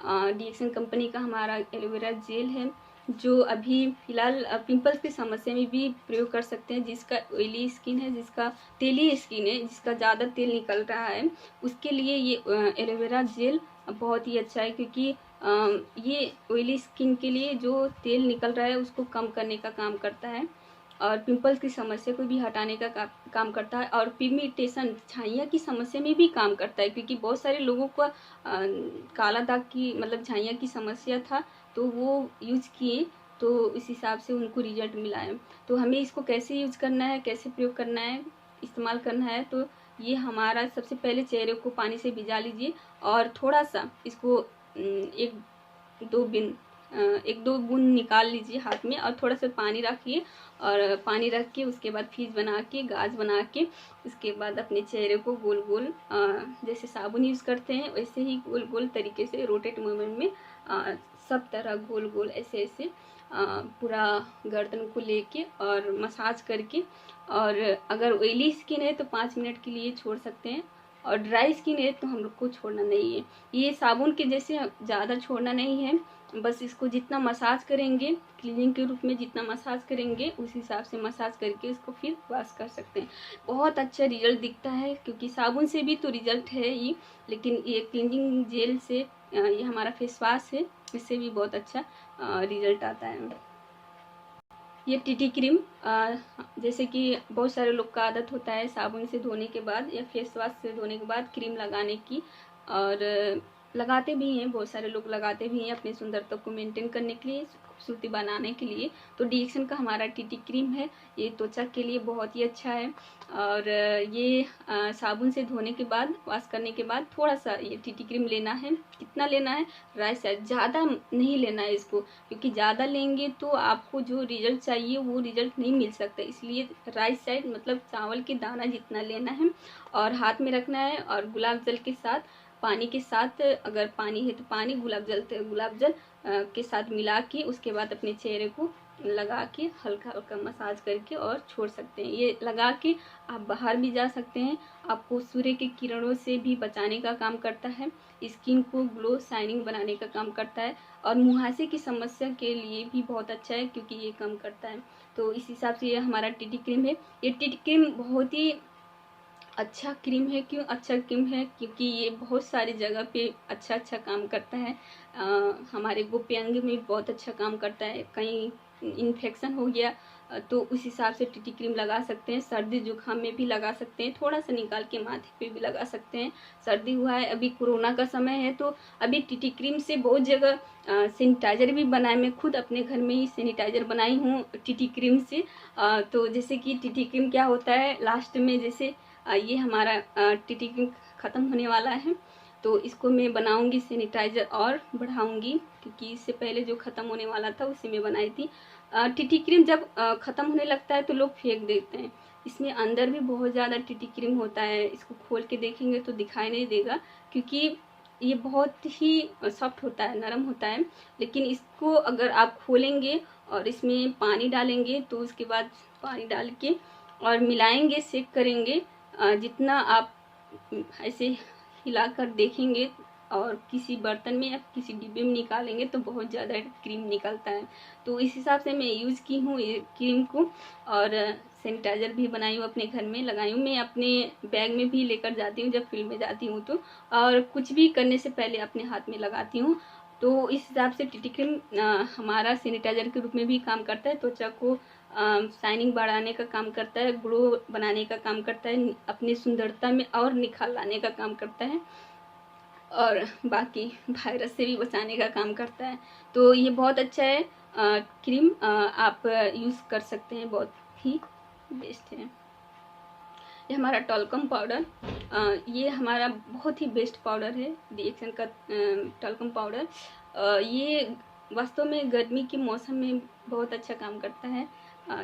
डीएक्सन कंपनी का हमारा एलोवेरा जेल है, जो अभी फ़िलहाल पिंपल्स की समस्या में भी प्रयोग कर सकते हैं। जिसका ऑयली स्किन है, जिसका तेली स्किन है, जिसका ज़्यादा तेल निकल रहा है, उसके लिए ये एलोवेरा जेल बहुत ही अच्छा है, क्योंकि ये ऑयली स्किन के लिए जो तेल निकल रहा है उसको कम करने का काम करता है और पिंपल्स की समस्या को भी हटाने का काम करता है और पिगमेंटेशन, झाइयाँ की समस्या में भी काम करता है। क्योंकि बहुत सारे लोगों को काला दाग की मतलब झाइयाँ की समस्या था, तो वो यूज किए तो इस हिसाब से उनको रिजल्ट मिला है। तो हमें इसको कैसे यूज करना है, कैसे प्रयोग करना है, इस्तेमाल करना है, तो ये हमारा सबसे पहले चेहरे को पानी से भिजा लीजिए और थोड़ा सा इसको एक दो बूंद निकाल लीजिए हाथ में और थोड़ा सा पानी रखिए और पानी रख के उसके बाद फीस बना के, गाज बना के, उसके बाद अपने चेहरे को गोल गोल जैसे साबुन यूज़ करते हैं वैसे ही गोल गोल तरीके से रोटेट मूवमेंट में सब तरह गोल गोल ऐसे ऐसे पूरा गर्दन को लेके और मसाज करके, और अगर ऑयली स्किन है तो 5 मिनट के लिए छोड़ सकते हैं और ड्राई स्किन है तो हम लोग को छोड़ना नहीं है। ये साबुन के जैसे ज़्यादा छोड़ना नहीं है, बस इसको जितना मसाज करेंगे, क्लीनिंग के रूप में जितना मसाज करेंगे उस हिसाब से मसाज करके इसको फिर वॉश कर सकते हैं। बहुत अच्छा रिजल्ट दिखता है, क्योंकि साबुन से भी तो रिजल्ट है ही, लेकिन ये क्लीनिंग जेल से ये हमारा फेस वॉश है, इससे भी बहुत अच्छा रिजल्ट आता है। ये टीटी क्रीम जैसे कि बहुत सारे लोग का आदत होता है साबुन से धोने के बाद या फेस वॉश से धोने के बाद क्रीम लगाने की, और लगाते भी हैं, बहुत सारे लोग लगाते भी हैं अपनी सुंदरता को मेंटेन करने के लिए, खूबसूरती बनाने के लिए। तो डीएक्सन का हमारा टीटी क्रीम है, ये त्वचा के लिए बहुत ही अच्छा है। और ये साबुन से धोने के बाद, वॉश करने के बाद थोड़ा सा ये टीटी क्रीम लेना है। कितना लेना है, राइट साइड, ज़्यादा नहीं लेना है इसको, क्योंकि ज़्यादा लेंगे तो आपको जो रिजल्ट चाहिए वो रिजल्ट नहीं मिल सकता। इसलिए राइट साइड मतलब चावल के दाना जितना लेना है और हाथ में रखना है, और गुलाब जल के साथ, पानी के साथ, अगर पानी है तो पानी, गुलाब जल के साथ मिला के उसके बाद अपने चेहरे को लगा के हल्का हल्का मसाज करके और छोड़ सकते हैं। ये लगा के आप बाहर भी जा सकते हैं, आपको सूर्य के किरणों से भी बचाने का काम करता है, स्किन को ग्लो शाइनिंग बनाने का काम करता है, और मुहासे की समस्या के लिए भी बहुत अच्छा है क्योंकि ये कम करता है। तो इस हिसाब से ये हमारा टीटी क्रीम है। ये टीटी क्रीम बहुत ही अच्छा क्रीम है। क्यों अच्छा क्रीम है, क्योंकि ये बहुत सारी जगह पे अच्छा काम करता है। हमारे गोप्य अंग में बहुत अच्छा काम करता है। कहीं इन्फेक्शन हो गया तो उस हिसाब से टीटी क्रीम लगा सकते हैं। सर्दी जुकाम में भी लगा सकते हैं, थोड़ा सा निकाल के माथे पे भी लगा सकते हैं। सर्दी हुआ है, अभी कोरोना का समय है, तो अभी टीटी क्रीम से बहुत जगह सैनिटाइजर भी बनाए। मैं खुद अपने घर में ही सैनिटाइजर बनाई हूँ टीटी क्रीम से। तो जैसे कि टीटी क्रीम क्या होता है, लास्ट में जैसे ये हमारा टीटी क्रीम ख़त्म होने वाला है, तो इसको मैं बनाऊंगी सैनिटाइज़र और बढ़ाऊंगी, क्योंकि इससे पहले जो ख़त्म होने वाला था उसी में बनाई थी। टीटी क्रीम जब ख़त्म होने लगता है तो लोग फेंक देते हैं, इसमें अंदर भी बहुत ज़्यादा टीटी क्रीम होता है। इसको खोल के देखेंगे तो दिखाई नहीं देगा, क्योंकि ये बहुत ही सॉफ्ट होता है, नरम होता है। लेकिन इसको अगर आप खोलेंगे और इसमें पानी डालेंगे तो उसके बाद पानी डाल के और मिलाएंगे, शेक करेंगे, जितना आप ऐसे हिलाकर देखेंगे और किसी बर्तन में या किसी डिब्बे में निकालेंगे तो बहुत ज़्यादा क्रीम निकलता है। तो इस हिसाब से मैं यूज़ की हूँ ये क्रीम को, और सैनिटाइज़र भी बनाई हूँ, अपने घर में लगाई हूँ। मैं अपने बैग में भी लेकर जाती हूँ जब फील्ड में जाती हूँ तो, और कुछ भी करने से पहले अपने हाथ में लगाती हूँ। तो इस हिसाब से टीटी क्रीम हमारा सैनिटाइज़र के रूप में भी काम करता है, त्वचा को शाइनिंग बढ़ाने का काम करता है, ग्लो बनाने का काम करता है, अपनी सुंदरता में और निखार लाने का काम करता है, और बाकी वायरस से भी बचाने का काम करता है। तो ये बहुत अच्छा है क्रीम, आप यूज़ कर सकते हैं, बहुत ही बेस्ट है। ये हमारा टॉल्कम पाउडर, ये हमारा बहुत ही बेस्ट पाउडर है, डीएक्सन का टॉल्कम पाउडर। ये वास्तव में गर्मी के मौसम में बहुत अच्छा काम करता है।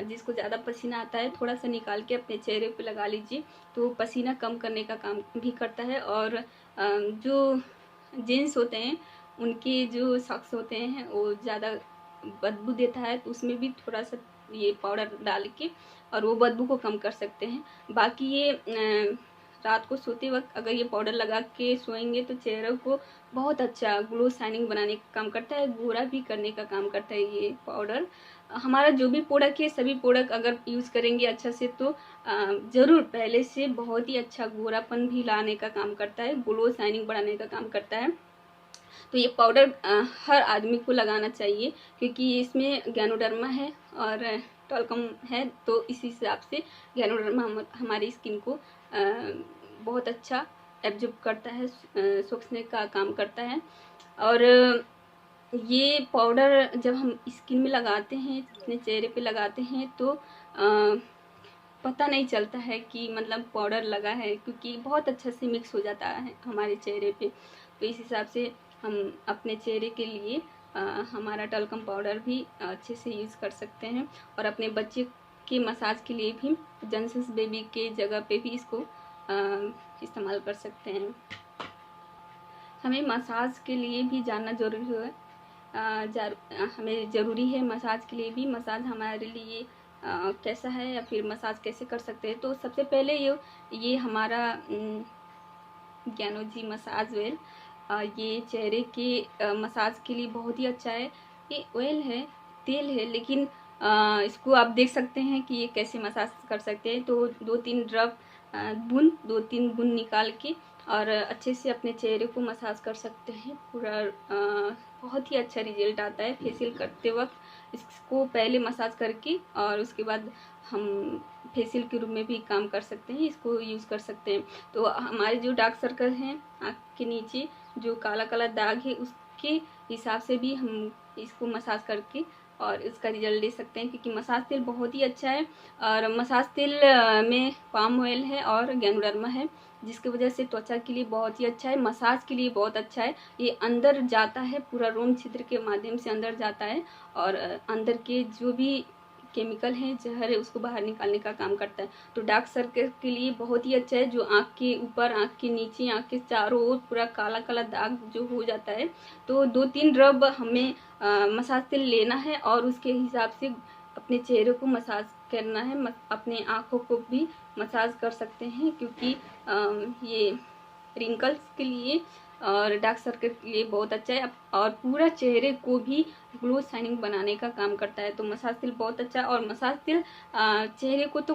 जिसको ज़्यादा पसीना आता है थोड़ा सा निकाल के अपने चेहरे पे लगा लीजिए, तो पसीना कम करने का काम भी करता है। और जो जेंट्स होते हैं उनके जो सॉक्स होते हैं वो ज़्यादा बदबू देता है, तो उसमें भी थोड़ा सा ये पाउडर डाल के और वो बदबू को कम कर सकते हैं। बाकी ये रात को सोते वक्त अगर ये पाउडर लगा के सोएंगे तो चेहरे को बहुत अच्छा ग्लो शाइनिंग बनाने का काम करता है, गोरा भी करने का काम करता है ये पाउडर। हमारा जो भी प्रोडक्ट है, सभी प्रोडक्ट अगर यूज़ करेंगे अच्छा से तो ज़रूर पहले से बहुत ही अच्छा गोरापन भी लाने का काम करता है, ग्लो शाइनिंग बढ़ाने का काम करता है। तो ये पाउडर हर आदमी को लगाना चाहिए, क्योंकि इसमें गैनोडर्मा है और टॉल्कम है, तो इस हिसाब से गैनोडर्मा हमारी स्किन को बहुत अच्छा एब्जॉर्ब करता है, सोखने का काम करता है। और ये पाउडर जब हम स्किन में लगाते हैं, अपने चेहरे पे लगाते हैं तो पता नहीं चलता है कि मतलब पाउडर लगा है, क्योंकि बहुत अच्छा से मिक्स हो जाता है हमारे चेहरे पे। तो इस हिसाब से हम अपने चेहरे के लिए हमारा टॉल्कम पाउडर भी अच्छे से यूज़ कर सकते हैं। और अपने बच्चे के मसाज के लिए भी जॉनसन्स बेबी के जगह पे भी इसको इस्तेमाल कर सकते हैं। हमें मसाज के लिए भी जानना ज़रूरी है, हमें ज़रूरी है मसाज के लिए भी, मसाज हमारे लिए कैसा है या फिर मसाज कैसे कर सकते हैं। तो सबसे पहले ये हमारा ज्ञानोजी मसाज ऑयल, ये चेहरे के मसाज के लिए बहुत ही अच्छा है। ये ऑयल है, तेल है, लेकिन इसको आप देख सकते हैं कि ये कैसे मसाज कर सकते हैं। तो 2-3 ड्रॉप बूंद 2-3 बूंद निकाल के और अच्छे से अपने चेहरे को मसाज कर सकते हैं। पूरा बहुत ही अच्छा रिजल्ट आता है। फेशियल करते वक्त इसको पहले मसाज करके और उसके बाद हम फेशियल के रूप में भी काम कर सकते हैं, इसको यूज़ कर सकते हैं। तो हमारे जो डार्क सर्कल हैं आँख के नीचे, जो काला काला दाग है, उसके हिसाब से भी हम इसको मसाज करके और इसका रिजल्ट ले सकते हैं, क्योंकि मसाज तेल बहुत ही अच्छा है। और मसाज तेल में पाम ऑयल है और गैनोडर्मा है, जिसकी वजह से त्वचा के लिए बहुत ही अच्छा है, मसाज के लिए बहुत अच्छा है। ये अंदर जाता है, पूरा रोम छिद्र के माध्यम से अंदर जाता है और अंदर के जो भी केमिकल है, जहर है, उसको बाहर निकालने का काम करता है। तो डार्क सर्कल के लिए बहुत ही अच्छा है। जो आँख के ऊपर, आँख के नीचे, आँख के चारों ओर पूरा काला काला दाग जो हो जाता है, तो 2-3 ड्रॉप हमें मसाज तेल लेना है और उसके हिसाब से अपने चेहरे को मसाज करना है। अपने आँखों को भी मसाज कर सकते हैं, क्योंकि ये रिंकल्स के लिए और डार्क सर्कल के लिए बहुत अच्छा है, और पूरा चेहरे को भी ग्लो शाइनिंग बनाने का काम करता है। तो मसाज तेल बहुत अच्छा है। और मसाज तेल चेहरे को तो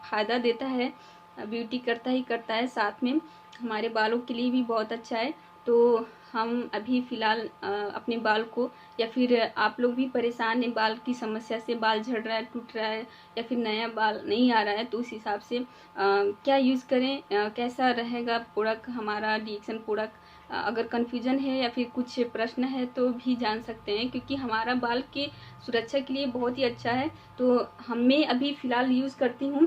फ़ायदा देता है, ब्यूटी करता ही करता है, साथ में हमारे बालों के लिए भी बहुत अच्छा है। तो हम अभी फ़िलहाल अपने बाल को, या फिर आप लोग भी परेशान हैं बाल की समस्या से, बाल झड़ रहा है, टूट रहा है, या फिर नया बाल नहीं आ रहा है, तो उस हिसाब से क्या यूज़ करें, कैसा रहेगा प्रोडक्ट हमारा डीएक्सन प्रोडक्ट। अगर कन्फ्यूजन है या फिर कुछ प्रश्न है तो भी जान सकते हैं, क्योंकि हमारा बाल की सुरक्षा के लिए बहुत ही अच्छा है। तो मैं अभी फ़िलहाल यूज़ करती हूँ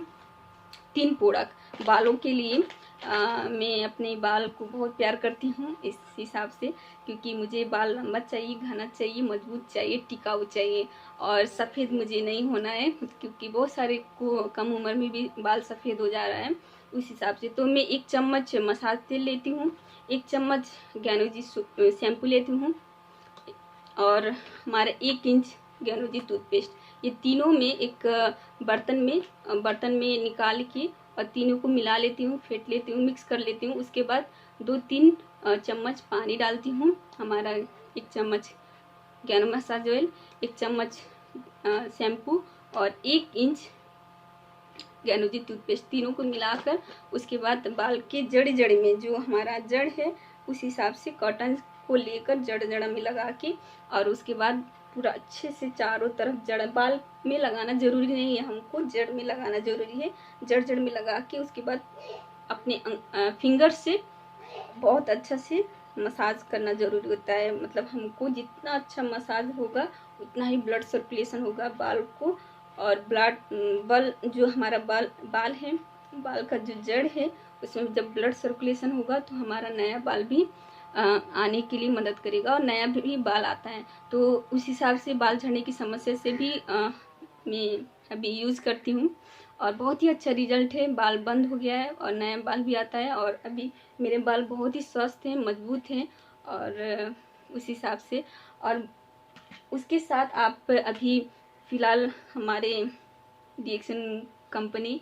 3 प्रोडक्ट। बालों के लिए मैं अपने बाल को बहुत प्यार करती हूँ इस हिसाब से, क्योंकि मुझे बाल लंबा चाहिए, घना चाहिए, मजबूत चाहिए, टिकाऊ चाहिए और सफ़ेद मुझे नहीं होना है, क्योंकि बहुत सारे को कम उम्र में भी बाल सफ़ेद हो जा रहा है उस हिसाब से। तो मैं 1 चम्मच मसाज तेल लेती हूँ, 1 चम्मच ज्ञानोजी शैम्पू लेती हूँ और हमारा 1 इंच ज्ञानोजी टूथपेस्ट। ये तीनों में एक बर्तन में निकाल के और तीनों को मिला लेती हूँ, फेंट लेती हूँ, मिक्स कर लेती हूँ। उसके बाद 2-3 चम्मच पानी डालती हूँ। हमारा 1 चम्मच ज्ञानो मसाज ऑयल, 1 चम्मच शैम्पू और 1 इंच ज्ञानोजी टूथपेस्ट, तीनों को मिलाकर उसके बाद बाल के जड़ में जो हमारा जड़ है उस हिसाब से कॉटन को लेकर जड़ में लगा के और उसके बाद पूरा अच्छे से चारों तरफ जड़, बाल में लगाना जरूरी नहीं है, हमको जड़ में लगाना जरूरी है। जड़ में लगा के उसके बाद अपने फिंगर से बहुत अच्छा से मसाज करना जरूरी होता है। मतलब हमको जितना अच्छा मसाज होगा उतना ही ब्लड सर्कुलेशन होगा बाल को, और बाल जो हमारा बाल है, बाल का जो जड़ है उसमें जब ब्लड सर्कुलेशन होगा तो हमारा नया बाल भी आने के लिए मदद करेगा और नया भी बाल आता है। तो उस हिसाब से बाल झड़ने की समस्या से भी मैं अभी यूज़ करती हूँ और बहुत ही अच्छा रिजल्ट है। बाल बंद हो गया है और नया बाल भी आता है और अभी मेरे बाल बहुत ही स्वस्थ हैं, मजबूत हैं और उस हिसाब से। और उसके साथ आप अभी फ़िलहाल हमारे डीएक्सन कंपनी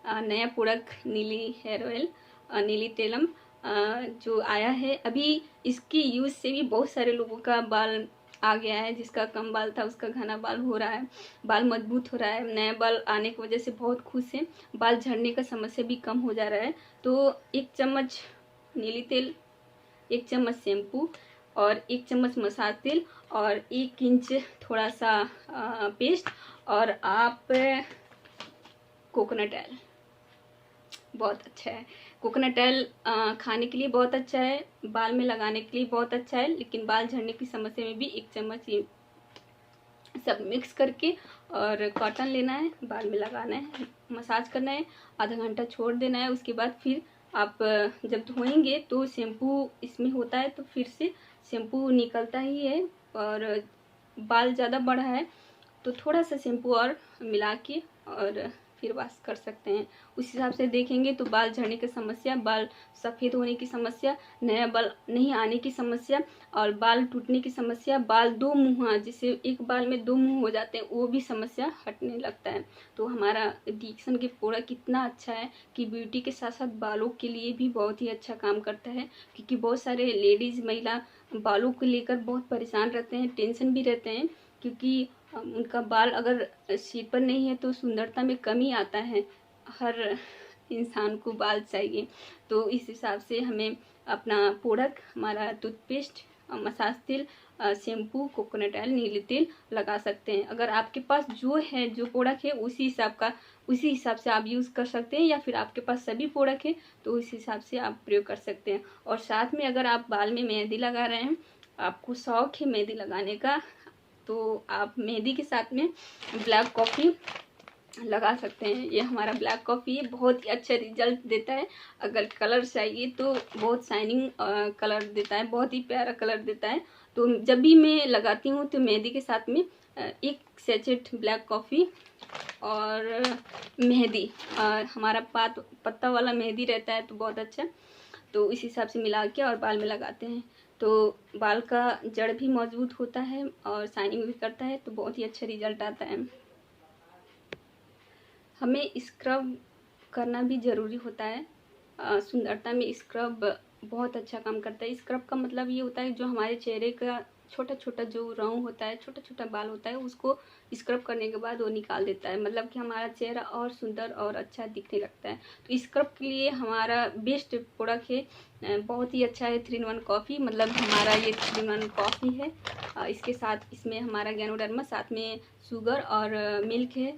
नया प्रोडक्ट नीली हेयर ऑयल, नीली तेलम जो आया है, अभी इसकी यूज़ से भी बहुत सारे लोगों का बाल आ गया है। जिसका कम बाल था उसका घना बाल हो रहा है, बाल मजबूत हो रहा है, नया बाल आने की वजह से बहुत खुश हैं, बाल झड़ने का समस्या भी कम हो जा रहा है। तो 1 चम्मच नीली तेल, 1 चम्मच शैम्पू और 1 चम्मच मसाज तेल और 1 इंच थोड़ा सा पेस्ट और आप कोकोनट ऑयल, बहुत अच्छा है। कोकोनट ऑयल खाने के लिए बहुत अच्छा है, बाल में लगाने के लिए बहुत अच्छा है, लेकिन बाल झड़ने की समस्या में भी 1 चम्मच ये सब मिक्स करके और कॉटन लेना है, बाल में लगाना है, मसाज करना है, आधा घंटा छोड़ देना है। उसके बाद फिर आप जब धोएंगे तो शैम्पू इसमें होता है तो फिर से शैम्पू निकलता ही है, और बाल ज़्यादा बड़ा है तो थोड़ा सा शैम्पू और मिला के और फिर वॉश कर सकते हैं। उस हिसाब से देखेंगे तो बाल झड़ने की समस्या, बाल सफ़ेद होने की समस्या, नया बाल नहीं आने की समस्या और बाल टूटने की समस्या, बाल 2 मुँहा, जिससे एक बाल में 2 मुँह हो जाते हैं, वो भी समस्या हटने लगता है। तो हमारा डीएक्सन के प्रोडक्ट इतना अच्छा है कि ब्यूटी के साथ साथ बालों के लिए भी बहुत ही अच्छा काम करता है, क्योंकि बहुत सारे लेडीज़ महिला बालों को लेकर बहुत परेशान रहते हैं, टेंशन भी रहते हैं, क्योंकि उनका बाल अगर सिर पर नहीं है तो सुंदरता में कमी आता है। हर इंसान को बाल चाहिए, तो इस हिसाब से हमें अपना प्रोडक्ट, हमारा टूथपेस्ट, मसाज तेल, शैम्पू, कोकोनट ऑयल, नीली तेल लगा सकते हैं। अगर आपके पास जो है, जो प्रोडक्ट है उसी हिसाब से आप यूज़ कर सकते हैं, या फिर आपके पास सभी प्रोडक्ट है तो उस हिसाब से आप प्रयोग कर सकते हैं। और साथ में अगर आप बाल में मेहंदी लगा रहे हैं, आपको शौक है मेहंदी लगाने का, तो आप मेहंदी के साथ में ब्लैक कॉफ़ी लगा सकते हैं। ये हमारा ब्लैक कॉफ़ी बहुत ही अच्छा रिजल्ट देता है। अगर कलर चाहिए तो बहुत शाइनिंग कलर देता है, बहुत ही प्यारा कलर देता है। तो जब भी मैं लगाती हूँ तो मेहंदी के साथ में 1 सैचेट ब्लैक कॉफ़ी और मेहंदी, हमारा पत्ता वाला मेहंदी रहता है तो बहुत अच्छा, तो इस हिसाब से मिला के और बाल में लगाते हैं तो बाल का जड़ भी मजबूत होता है और शाइनिंग भी करता है, तो बहुत ही अच्छा रिजल्ट आता है। हमें स्क्रब करना भी ज़रूरी होता है। सुंदरता में स्क्रब बहुत अच्छा काम करता है। स्क्रब का मतलब ये होता है जो हमारे चेहरे का छोटा छोटा जो रौं होता है, छोटा छोटा बाल होता है, उसको स्क्रब करने के बाद वो निकाल देता है। मतलब कि हमारा चेहरा और सुंदर और अच्छा दिखने लगता है। तो स्क्रब के लिए हमारा बेस्ट प्रोडक्ट है, बहुत ही अच्छा है 3-in-1 कॉफ़ी। मतलब हमारा ये 3-in-1 कॉफ़ी है, इसके साथ इसमें हमारा ज्ञानोडर्मा, साथ में शुगर और मिल्क है,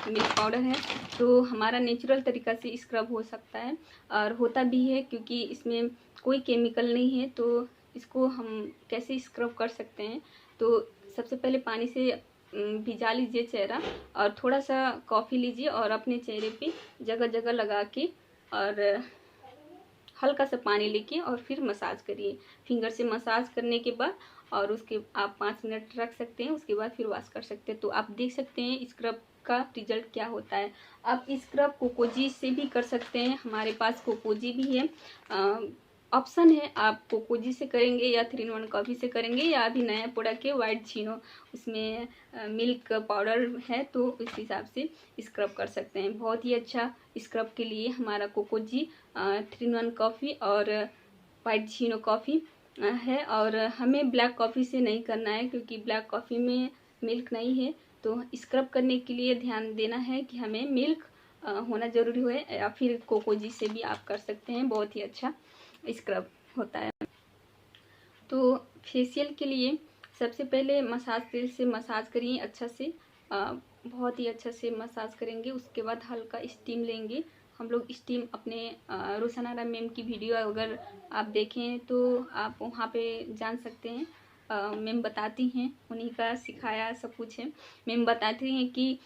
मिल्क पाउडर है। तो हमारा नेचुरल तरीक़ा से स्क्रब हो सकता है और होता भी है, क्योंकि इसमें कोई केमिकल नहीं है। तो इसको हम कैसे स्क्रब कर सकते हैं, तो सबसे पहले पानी से भिजा लीजिए चेहरा और थोड़ा सा कॉफ़ी लीजिए और अपने चेहरे पे जगह जगह लगा के और हल्का सा पानी लेके और फिर मसाज करिए। फिंगर से मसाज करने के बाद और उसके आप 5 मिनट रख सकते हैं, उसके बाद फिर वॉश कर सकते हैं। तो आप देख सकते हैं स्क्रब का रिजल्ट क्या होता है। आप स्क्रब कोकोजी से भी कर सकते हैं, हमारे पास कोकोजी भी है। ऑप्शन है, आप कोकोजी से करेंगे या 3-in-1 कॉफ़ी से करेंगे या अभी नया प्रोडक्ट है वाइट झीनो, उसमें मिल्क पाउडर है, तो उस हिसाब से स्क्रब कर सकते हैं। बहुत ही अच्छा स्क्रब के लिए हमारा कोकोजी 3-in-1 कॉफ़ी और वाइट झीनो कॉफ़ी है। और हमें ब्लैक कॉफ़ी से नहीं करना है क्योंकि ब्लैक कॉफ़ी में मिल्क नहीं है। तो स्क्रब करने के लिए ध्यान देना है कि हमें मिल्क होना ज़रूरी है, या फिर कोकोजी से भी आप कर सकते हैं, बहुत ही अच्छा स्क्रब होता है। तो फेशियल के लिए सबसे पहले मसाज तेल से मसाज करिए अच्छा से, बहुत ही अच्छा से मसाज करेंगे। उसके बाद हल्का स्टीम लेंगे। हम लोग स्टीम अपने रोशन आरा मैम की वीडियो अगर आप देखें तो आप वहाँ पे जान सकते हैं। मैम बताती हैं, उन्हीं का सिखाया सब कुछ है। मैम बताती हैं कि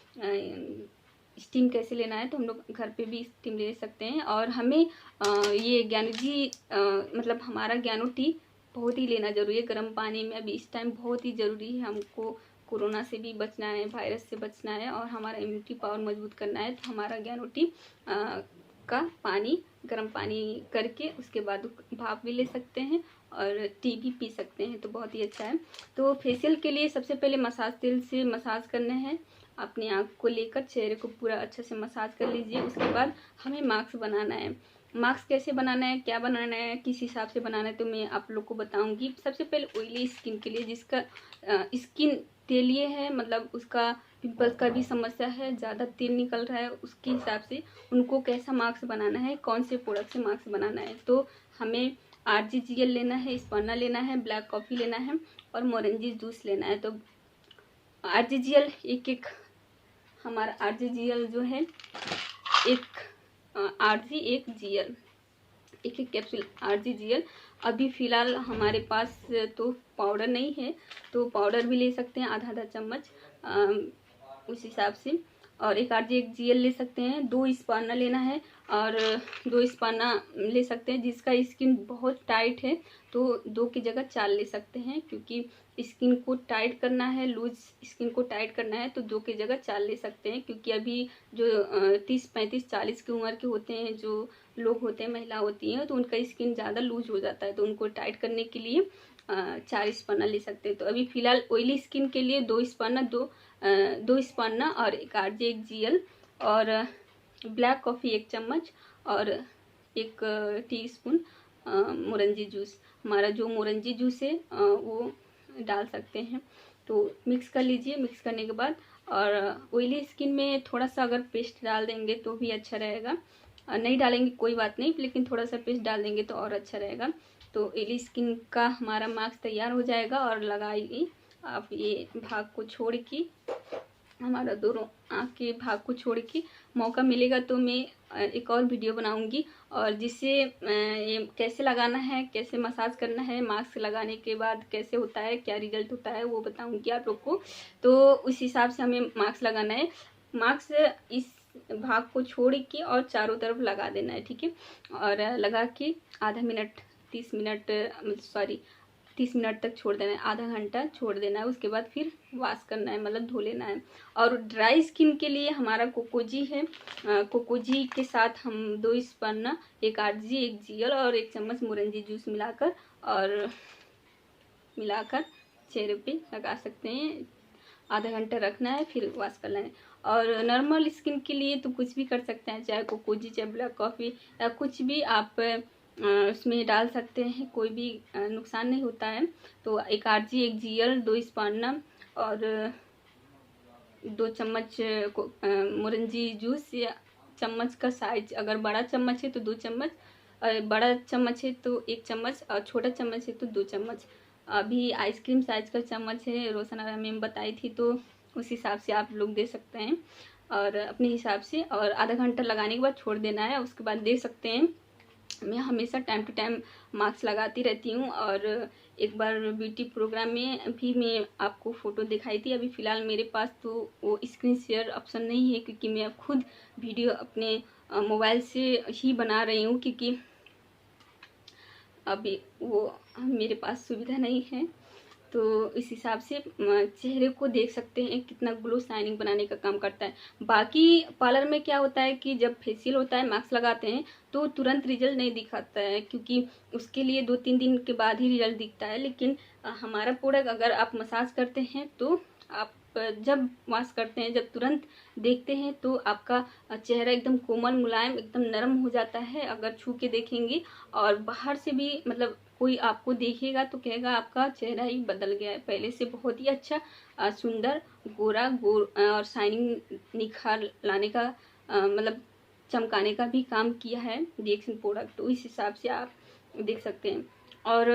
स्टीम कैसे लेना है, तो हम लोग घर पे भी स्टीम ले सकते हैं। और हमें ये ज्ञानू जी मतलब हमारा ज्ञानू टी बहुत ही लेना ज़रूरी है गर्म पानी में। अभी इस टाइम बहुत ही ज़रूरी है, हमको कोरोना से भी बचना है, वायरस से बचना है और हमारा इम्यूनिटी पावर मजबूत करना है। तो हमारा ज्ञानू टी का पानी गर्म पानी करके उसके बाद भाप भी ले सकते हैं और टी भी पी सकते हैं, तो बहुत ही अच्छा है। तो फेशियल के लिए सबसे पहले मसाज तेल से मसाज करना है। अपनी आँख को लेकर चेहरे को पूरा अच्छे से मसाज कर लीजिए। उसके बाद हमें मास्क बनाना है। मास्क कैसे बनाना है, क्या बनाना है, किस हिसाब से बनाना है, तो मैं आप लोग को बताऊंगी। सबसे पहले ऑयली स्किन के लिए, जिसका स्किन तेलीय है, मतलब उसका पिंपल्स का भी समस्या है, ज़्यादा तेल निकल रहा है, उसके हिसाब से उनको कैसा मास्क बनाना है, कौन से प्रोडक्ट से मास्क बनाना है। तो हमें RGGL लेना है, स्पन्ना लेना है, ब्लैक कॉफ़ी लेना है और मोरंजी जूस लेना है। तो RGGL एक हमारा RGGL जो है एक RG1GL एक कैप्सूल RGGL। अभी फ़िलहाल हमारे पास तो पाउडर नहीं है, तो पाउडर भी ले सकते हैं आधा चम्मच उस हिसाब से। और एक RG1GL ले सकते हैं। 2 स्पन्ना लेना है और 2 स्पन्ना ले सकते हैं। जिसका स्किन बहुत टाइट है तो 2 की जगह 4 ले सकते हैं, क्योंकि स्किन को टाइट करना है, लूज स्किन को टाइट करना है तो 2 की जगह 4 ले सकते हैं। क्योंकि अभी जो 30, 35, 40 की उम्र के होते हैं, जो लोग होते हैं, महिला होती हैं, तो उनका स्किन ज़्यादा लूज हो जाता है, तो उनको टाइट करने के लिए 4 स्पन्ना ले सकते हैं। तो अभी फ़िलहाल ऑयली स्किन के लिए 2 स्पन्ना, 2 स्पन्ना और एक RG1GL और ब्लैक कॉफ़ी 1 चम्मच और 1 टीस्पून मोरंजी जूस। हमारा जो मोरंजी जूस है वो डाल सकते हैं। तो मिक्स कर लीजिए। मिक्स करने के बाद और ऑयली स्किन में थोड़ा सा अगर पेस्ट डाल देंगे तो भी अच्छा रहेगा, नहीं डालेंगे कोई बात नहीं, लेकिन थोड़ा सा पेस्ट डाल देंगे तो और अच्छा रहेगा। तो ऑयली स्किन का हमारा मास्क तैयार हो जाएगा और लगाइए आप। ये भाग को छोड़ के, हमारा दोनों आँख के भाग को छोड़ के, मौका मिलेगा तो मैं एक और वीडियो बनाऊंगी और जिससे ये कैसे लगाना है, कैसे मसाज करना है, मास्क लगाने के बाद कैसे होता है, क्या रिजल्ट होता है, वो बताऊंगी आप लोग को। तो उस हिसाब से हमें मास्क लगाना है। मास्क इस भाग को छोड़ के और चारों तरफ लगा देना है, ठीक है। और लगा के आधा मिनट 30 मिनट 30 मिनट तक छोड़ देना है, आधा घंटा छोड़ देना है। उसके बाद फिर वॉश करना है, मतलब धो लेना है। और ड्राई स्किन के लिए हमारा कोकोजी है। कोकोजी के साथ हम 2 स्पन्ना, एक RG1GL और 1 चम्मच मोरंजी जूस मिलाकर चेहरे पे लगा सकते हैं। आधा घंटा रखना है, फिर वॉश करना है। और नॉर्मल स्किन के लिए तो कुछ भी कर सकते हैं, चाहे कोकोजी, चाहे ब्लैक कॉफ़ी या कुछ भी आप उसमें डाल सकते हैं, कोई भी नुकसान नहीं होता है। तो एक RG1GL, 2 स्पन्ना और 2 चम्मच मोरंजी जूस, या चम्मच का साइज अगर बड़ा चम्मच है तो 2 चम्मच, बड़ा चम्मच है तो 1 चम्मच और छोटा चम्मच है तो 2 चम्मच। अभी आइसक्रीम साइज का चम्मच है, रोशन आरा मैम बताई थी, तो उस हिसाब से आप लोग दे सकते हैं और अपने हिसाब से। और आधा घंटा लगाने के बाद छोड़ देना है, उसके बाद दे सकते हैं। मैं हमेशा टाइम टू टाइम मास्क लगाती रहती हूँ। और एक बार ब्यूटी प्रोग्राम में भी मैं आपको फ़ोटो दिखाई थी। अभी फ़िलहाल मेरे पास तो वो स्क्रीन शेयर ऑप्शन नहीं है, क्योंकि मैं अब खुद वीडियो अपने मोबाइल से ही बना रही हूँ, क्योंकि अभी वो मेरे पास सुविधा नहीं है। तो इस हिसाब से चेहरे को देख सकते हैं कितना ग्लो शाइनिंग बनाने का काम करता है। बाकी पार्लर में क्या होता है कि जब फेशियल होता है, मास्क लगाते हैं तो तुरंत रिजल्ट नहीं दिखाता है, क्योंकि उसके लिए 2-3 दिन के बाद ही रिजल्ट दिखता है। लेकिन हमारा प्रोडक्ट अगर आप मसाज करते हैं तो आप जब वॉश करते हैं, जब तुरंत देखते हैं तो आपका चेहरा एकदम कोमल मुलायम एकदम नरम हो जाता है अगर छू के देखेंगे। और बाहर से भी मतलब कोई आपको देखेगा तो कहेगा आपका चेहरा ही बदल गया है, पहले से बहुत ही अच्छा सुंदर गोरा और शाइनिंग निखार लाने का मतलब चमकाने का भी काम किया है डीएक्सन प्रोडक्ट। तो इस हिसाब से आप देख सकते हैं। और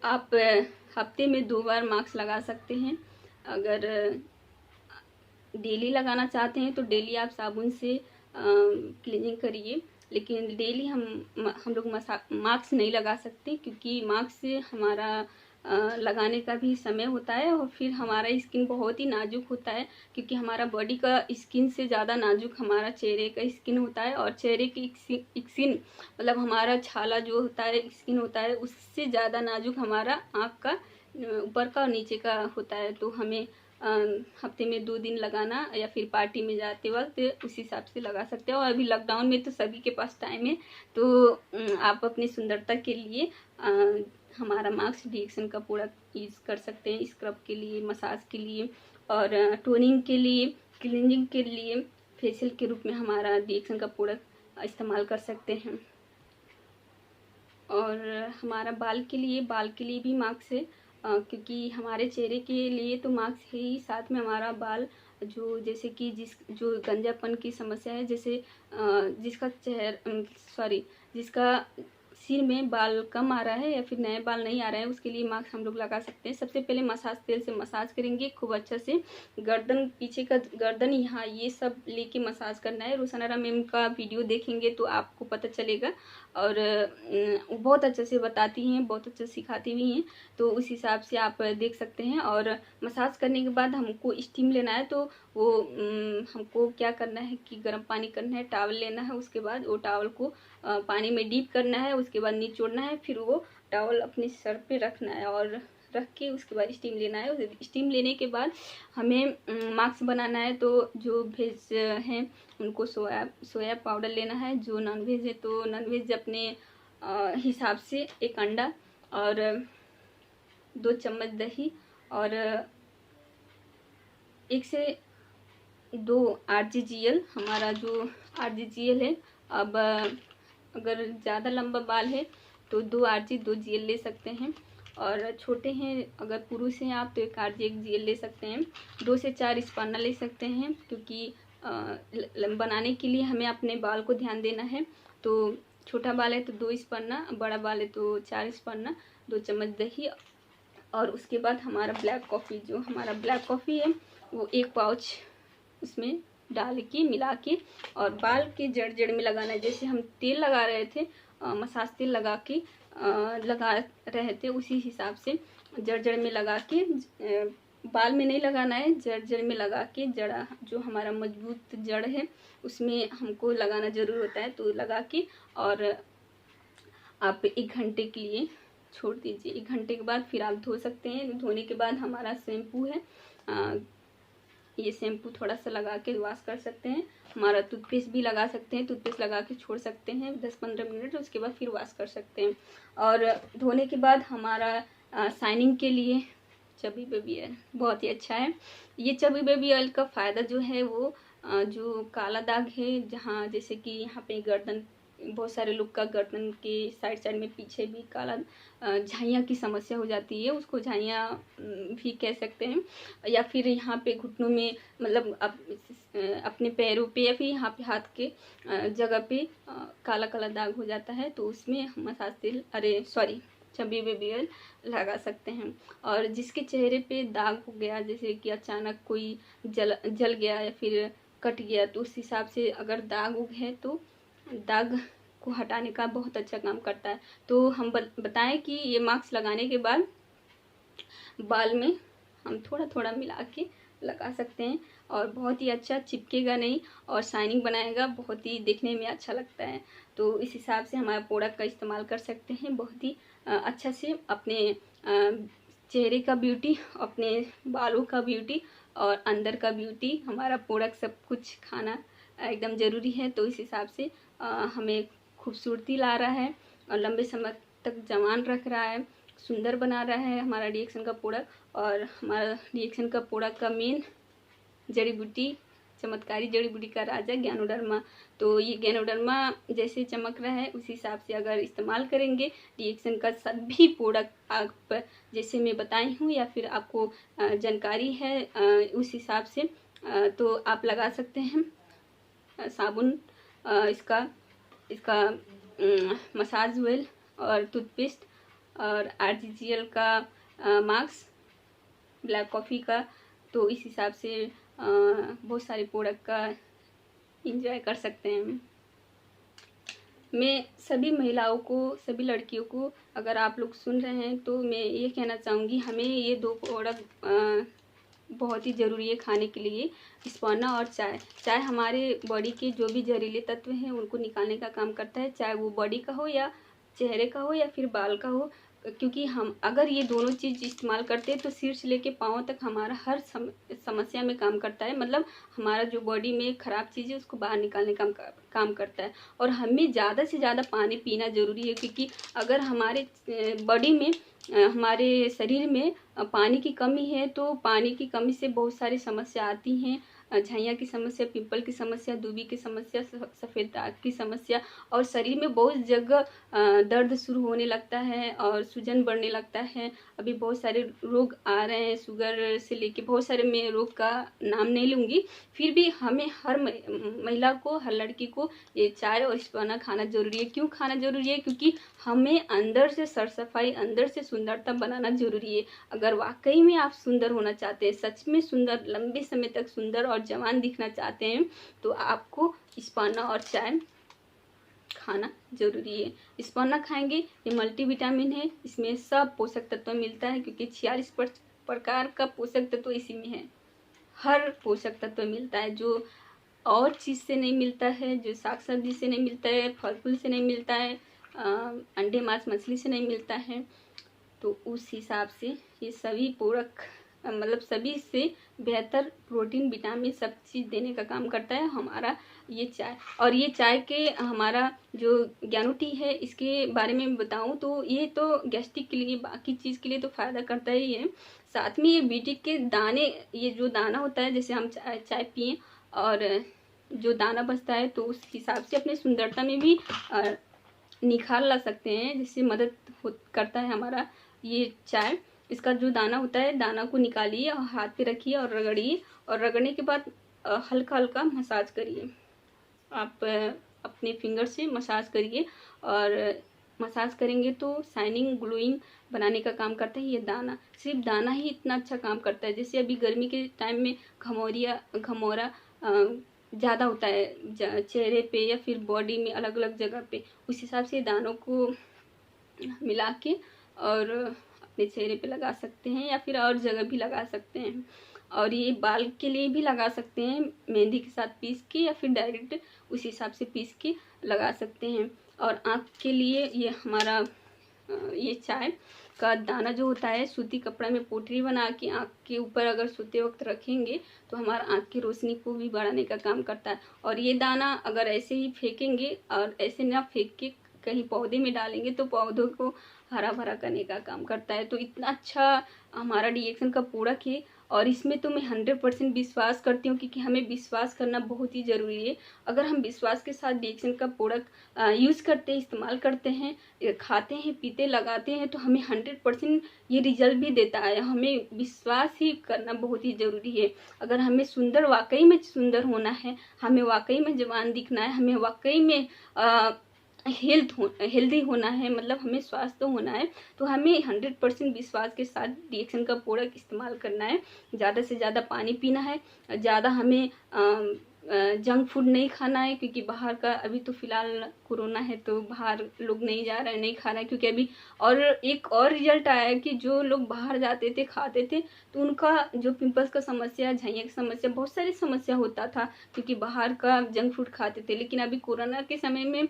आप हफ्ते में 2 बार मास्क लगा सकते हैं। अगर डेली लगाना चाहते हैं तो डेली आप साबुन से क्लीनिंग करिए, लेकिन डेली हम लोग मास्क नहीं लगा सकते, क्योंकि मास्क से हमारा लगाने का भी समय होता है और फिर हमारा स्किन बहुत ही नाजुक होता है, क्योंकि हमारा बॉडी का स्किन से ज़्यादा नाजुक हमारा चेहरे का स्किन होता है। और चेहरे की स्किन मतलब हमारा छाला जो होता है स्किन होता है, उससे ज़्यादा नाजुक हमारा आँख का ऊपर का और नीचे का होता है। तो हमें हफ्ते में 2 दिन लगाना, या फिर पार्टी में जाते वक्त उस हिसाब से लगा सकते हो। और अभी लॉकडाउन में तो सभी के पास टाइम है, तो आप अपनी सुंदरता के लिए हमारा मास्क डीएक्सन का प्रोडक्ट यूज़ कर सकते हैं, स्क्रब के लिए, मसाज के लिए और टोनिंग के लिए, क्लीनिंग के लिए, फेशियल के रूप में हमारा डीएक्सन का प्रोडक्ट इस्तेमाल कर सकते हैं। और हमारा बाल के लिए भी मास्क है, क्योंकि हमारे चेहरे के लिए तो मास्क है ही, साथ में हमारा बाल जो जैसे कि जो गंजापन की समस्या है, जैसे जिसका सिर में बाल कम आ रहा है या फिर नए बाल नहीं आ रहे हैं, उसके लिए मास्क हम लोग लगा सकते हैं। सबसे पहले मसाज तेल से मसाज करेंगे खूब अच्छा से, गर्दन पीछे का गर्दन यहाँ ये सब लेके मसाज करना है। रोशनारा मैम का वीडियो देखेंगे तो आपको पता चलेगा, और वो बहुत अच्छे से बताती हैं, बहुत अच्छे से सिखाती भी हैं, तो उस हिसाब से आप देख सकते हैं। और मसाज करने के बाद हमको स्टीम लेना है, तो वो हमको क्या करना है कि गर्म पानी करना है, टॉवल लेना है, उसके बाद वो टॉवल को पानी में डीप करना है, उसके बाद निचोड़ना है, फिर वो टॉवल अपने सर पे रखना है और रख के उसके बाद स्टीम लेना है। स्टीम लेने के बाद हमें मास्क बनाना है। तो जो वेज हैं उनको सोया पाउडर लेना है, जो नॉन वेज है तो नॉन वेज अपने हिसाब से 1 अंडा और 2 चम्मच दही और 1 से 2 RGGL, हमारा जो RGGL है। अब अगर ज़्यादा लंबा बाल है तो 2 RG 2 GL ले सकते हैं, और छोटे हैं अगर पुरुष हैं आप तो 1 RG 1 GL ले सकते हैं। 2 से 4 स्पन्ना ले सकते हैं, क्योंकि बनाने के लिए हमें अपने बाल को ध्यान देना है। तो छोटा बाल है तो 2 स्पन्ना, बड़ा बाल है तो 4 स्पन्ना, 2 चम्मच दही, और उसके बाद हमारा ब्लैक कॉफ़ी, जो हमारा ब्लैक कॉफ़ी है वो 1 पाउच उसमें डाल के मिला के और बाल के जड़ में लगाना है। जैसे हम तेल लगा रहे थे, मसाज तेल लगा के लगा रहे थे, उसी हिसाब से जड़ में लगा के, बाल में नहीं लगाना है, जड़ में लगा के, जड़ा जो हमारा मजबूत जड़ है उसमें हमको लगाना ज़रूर होता है। तो लगा के और आप 1 घंटे के लिए छोड़ दीजिए। 1 घंटे के बाद फिर आप धो सकते हैं। धोने के बाद हमारा शैम्पू है, ये शैम्पू थोड़ा सा लगा के वॉश कर सकते हैं। हमारा टूथपेस्ट भी लगा सकते हैं, टूथपेस्ट लगा के छोड़ सकते हैं 10-15 मिनट, उसके बाद फिर वॉश कर सकते हैं। और धोने के बाद हमारा शाइनिंग के लिए चबी बेबी ऑयल बहुत ही अच्छा है। ये चबी बेबी ऑयल का फ़ायदा जो है वो जो काला दाग है, जहाँ जैसे कि यहाँ पे गर्दन, बहुत सारे लोग का गर्दन के साइड में पीछे भी काला झाइयाँ की समस्या हो जाती है, उसको झाइयाँ भी कह सकते हैं, या फिर यहाँ पे घुटनों में मतलब अपने पैरों पे या फिर यहाँ पे हाथ के जगह पे काला काला दाग हो जाता है, तो उसमें मसाज तेल चबी बेबी ऑयल लगा सकते हैं। और जिसके चेहरे पे दाग हो गया, जैसे कि अचानक कोई जल गया या फिर कट गया, तो उस हिसाब से अगर दाग उग है तो दाग को हटाने का बहुत अच्छा काम करता है। तो हम बताएं कि ये मास्क लगाने के बाद बाल में हम थोड़ा थोड़ा मिला के लगा सकते हैं और बहुत ही अच्छा, चिपकेगा नहीं और शाइनिंग बनाएगा, बहुत ही देखने में अच्छा लगता है। तो इस हिसाब से हमारे प्रोडक्ट का इस्तेमाल कर सकते हैं बहुत ही अच्छा से, अपने चेहरे का ब्यूटी, अपने बालों का ब्यूटी और अंदर का ब्यूटी। हमारा प्रोडक्ट सब कुछ खाना एकदम ज़रूरी है। तो इस हिसाब से हमें खूबसूरती ला रहा है और लंबे समय तक जवान रख रहा है, सुंदर बना रहा है हमारा रिएक्शन का प्रोडक्ट। और हमारा रिएक्शन का प्रोडक्ट का मेन जड़ी बूटी, चमत्कारी जड़ी बूटी का राजा ज्ञानोडर्मा। तो ये ज्ञानोडर्मा जैसे चमक रहा है उस हिसाब से अगर इस्तेमाल करेंगे रिएक्शन का सभी प्रोडक्ट आप जैसे मैं बताई हूँ या फिर आपको जानकारी है उस हिसाब से तो आप लगा सकते हैं। साबुन, इसका मसाज ऑयल और टूथपेस्ट और RGGL का मास्क, ब्लैक कॉफ़ी का। तो इस हिसाब से बहुत सारे प्रोडक्ट का इंजॉय कर सकते हैं। मैं सभी महिलाओं को, सभी लड़कियों को, अगर आप लोग सुन रहे हैं तो मैं ये कहना चाहूँगी, हमें ये 2 प्रोडक्ट बहुत ही ज़रूरी है खाने के लिए, स्पॉना और चाय। चाय हमारे बॉडी के जो भी जहरीले तत्व हैं उनको निकालने का काम करता है, चाहे वो बॉडी का हो या चेहरे का हो या फिर बाल का हो। क्योंकि हम अगर ये दोनों चीज़ इस्तेमाल करते हैं तो सिर से लेके पाँव तक हमारा हर समस्या में काम करता है। मतलब हमारा जो बॉडी में ख़राब चीज़ है उसको बाहर निकालने का काम करता है। और हमें ज़्यादा से ज़्यादा पानी पीना ज़रूरी है, क्योंकि अगर हमारे बॉडी में, हमारे शरीर में पानी की कमी है तो पानी की कमी से बहुत सारी समस्या आती हैं। झाइयाँ की समस्या, पिंपल की समस्या, दूबी की समस्या, सफ़ेद दाग की समस्या, और शरीर में बहुत जगह दर्द शुरू होने लगता है और सूजन बढ़ने लगता है। अभी बहुत सारे रोग आ रहे हैं, शुगर से लेके बहुत सारे, मैं रोग का नाम नहीं लूँगी। फिर भी हमें हर महिला को, हर लड़की को ये चाय और स्पॉना खाना ज़रूरी है। क्यों खाना ज़रूरी है? क्योंकि हमें अंदर से सर सफाई, अंदर से सुंदरता बनाना ज़रूरी है। अगर वाकई में आप सुंदर होना चाहते हैं, सच में सुंदर, लंबे समय तक सुंदर और जवान दिखना चाहते हैं, तो आपको स्पॉना और चाय खाना जरूरी है। स्पॉना खाएंगे, ये मल्टीविटामिन है, इसमें सब पोषक तत्व मिलता है, क्योंकि 46 प्रकार का पोषक तत्व इसी में है। हर पोषक तत्व मिलता है जो और चीज़ से नहीं मिलता है, जो साग सब्जी से नहीं मिलता है, फल फूल से नहीं मिलता है, अंडे मांस मछली से नहीं मिलता है। तो उस हिसाब से ये सभी पूरक, मतलब सभी से बेहतर प्रोटीन, विटामिन सब चीज़ देने का काम करता है हमारा ये चाय। और ये चाय के हमारा जो ज्ञानो टी है, इसके बारे में बताऊं तो ये तो गैस्ट्रिक के लिए, बाकी चीज़ के लिए तो फ़ायदा करता ही है। साथ में ये बीटी के दाने, ये जो दाना होता है, जैसे हम चाय पिए और जो दाना बचता है तो उस हिसाब से अपने सुंदरता में भी निखार ला सकते हैं, जिससे मदद करता है हमारा ये चाय। इसका जो दाना होता है, दाना को निकालिए और हाथ पे रखिए और रगड़िए, और रगड़ने के बाद हल्का हल्का मसाज करिए। आप अपने फिंगर से मसाज करिए, और मसाज करेंगे तो शाइनिंग, ग्लोइंग बनाने का काम करता है ये दाना। सिर्फ दाना ही इतना अच्छा काम करता है। जैसे अभी गर्मी के टाइम में घमौरा ज़्यादा होता है चेहरे पे या फिर बॉडी में अलग अलग जगह पे, उस हिसाब से दानों को मिला के और अपने चेहरे पे लगा सकते हैं या फिर और जगह भी लगा सकते हैं। और ये बाल के लिए भी लगा सकते हैं, मेहंदी के साथ पीस के या फिर डायरेक्ट उस हिसाब से पीस के लगा सकते हैं। और आँख के लिए ये हमारा ये चाय का दाना जो होता है, सूती कपड़ा में पोटली बना के आँख के ऊपर अगर सोते वक्त रखेंगे तो हमारा आँख की रोशनी को भी बढ़ाने का काम करता है। और ये दाना अगर ऐसे ही फेंकेंगे और ऐसे ना फेंक के कहीं पौधे में डालेंगे तो पौधों को हरा भरा करने का काम करता है। तो इतना अच्छा हमारा रिएक्शन का प्रोडक्ट है, और इसमें तो मैं 100% विश्वास करती हूँ, क्योंकि हमें विश्वास करना बहुत ही ज़रूरी है। अगर हम विश्वास के साथ रिएक्शन का प्रोडक्ट यूज़ करते हैं, इस्तेमाल करते हैं, खाते हैं, पीते, लगाते हैं, तो हमें 100% ये रिजल्ट भी देता है। हमें विश्वास ही करना बहुत ही ज़रूरी है। अगर हमें सुंदर, वाकई में सुंदर होना है, हमें वाकई में जवान दिखना है, हमें वाकई में हेल्दी होना है, मतलब हमें स्वस्थ होना है, तो हमें 100% विश्वास के साथ रिएक्शन का प्रोडक्ट इस्तेमाल करना है। ज़्यादा से ज़्यादा पानी पीना है, ज़्यादा हमें जंक फूड नहीं खाना है, क्योंकि बाहर का अभी तो फ़िलहाल कोरोना है तो बाहर लोग नहीं जा रहे हैं, नहीं खा रहे हैं, क्योंकि अभी और एक और रिजल्ट आया है कि जो लोग बाहर जाते थे खाते थे तो उनका जो पिंपल्स का समस्या, झाइयाँ की समस्या, बहुत सारी समस्या होता था, क्योंकि बाहर का जंक फूड खाते थे। लेकिन अभी कोरोना के समय में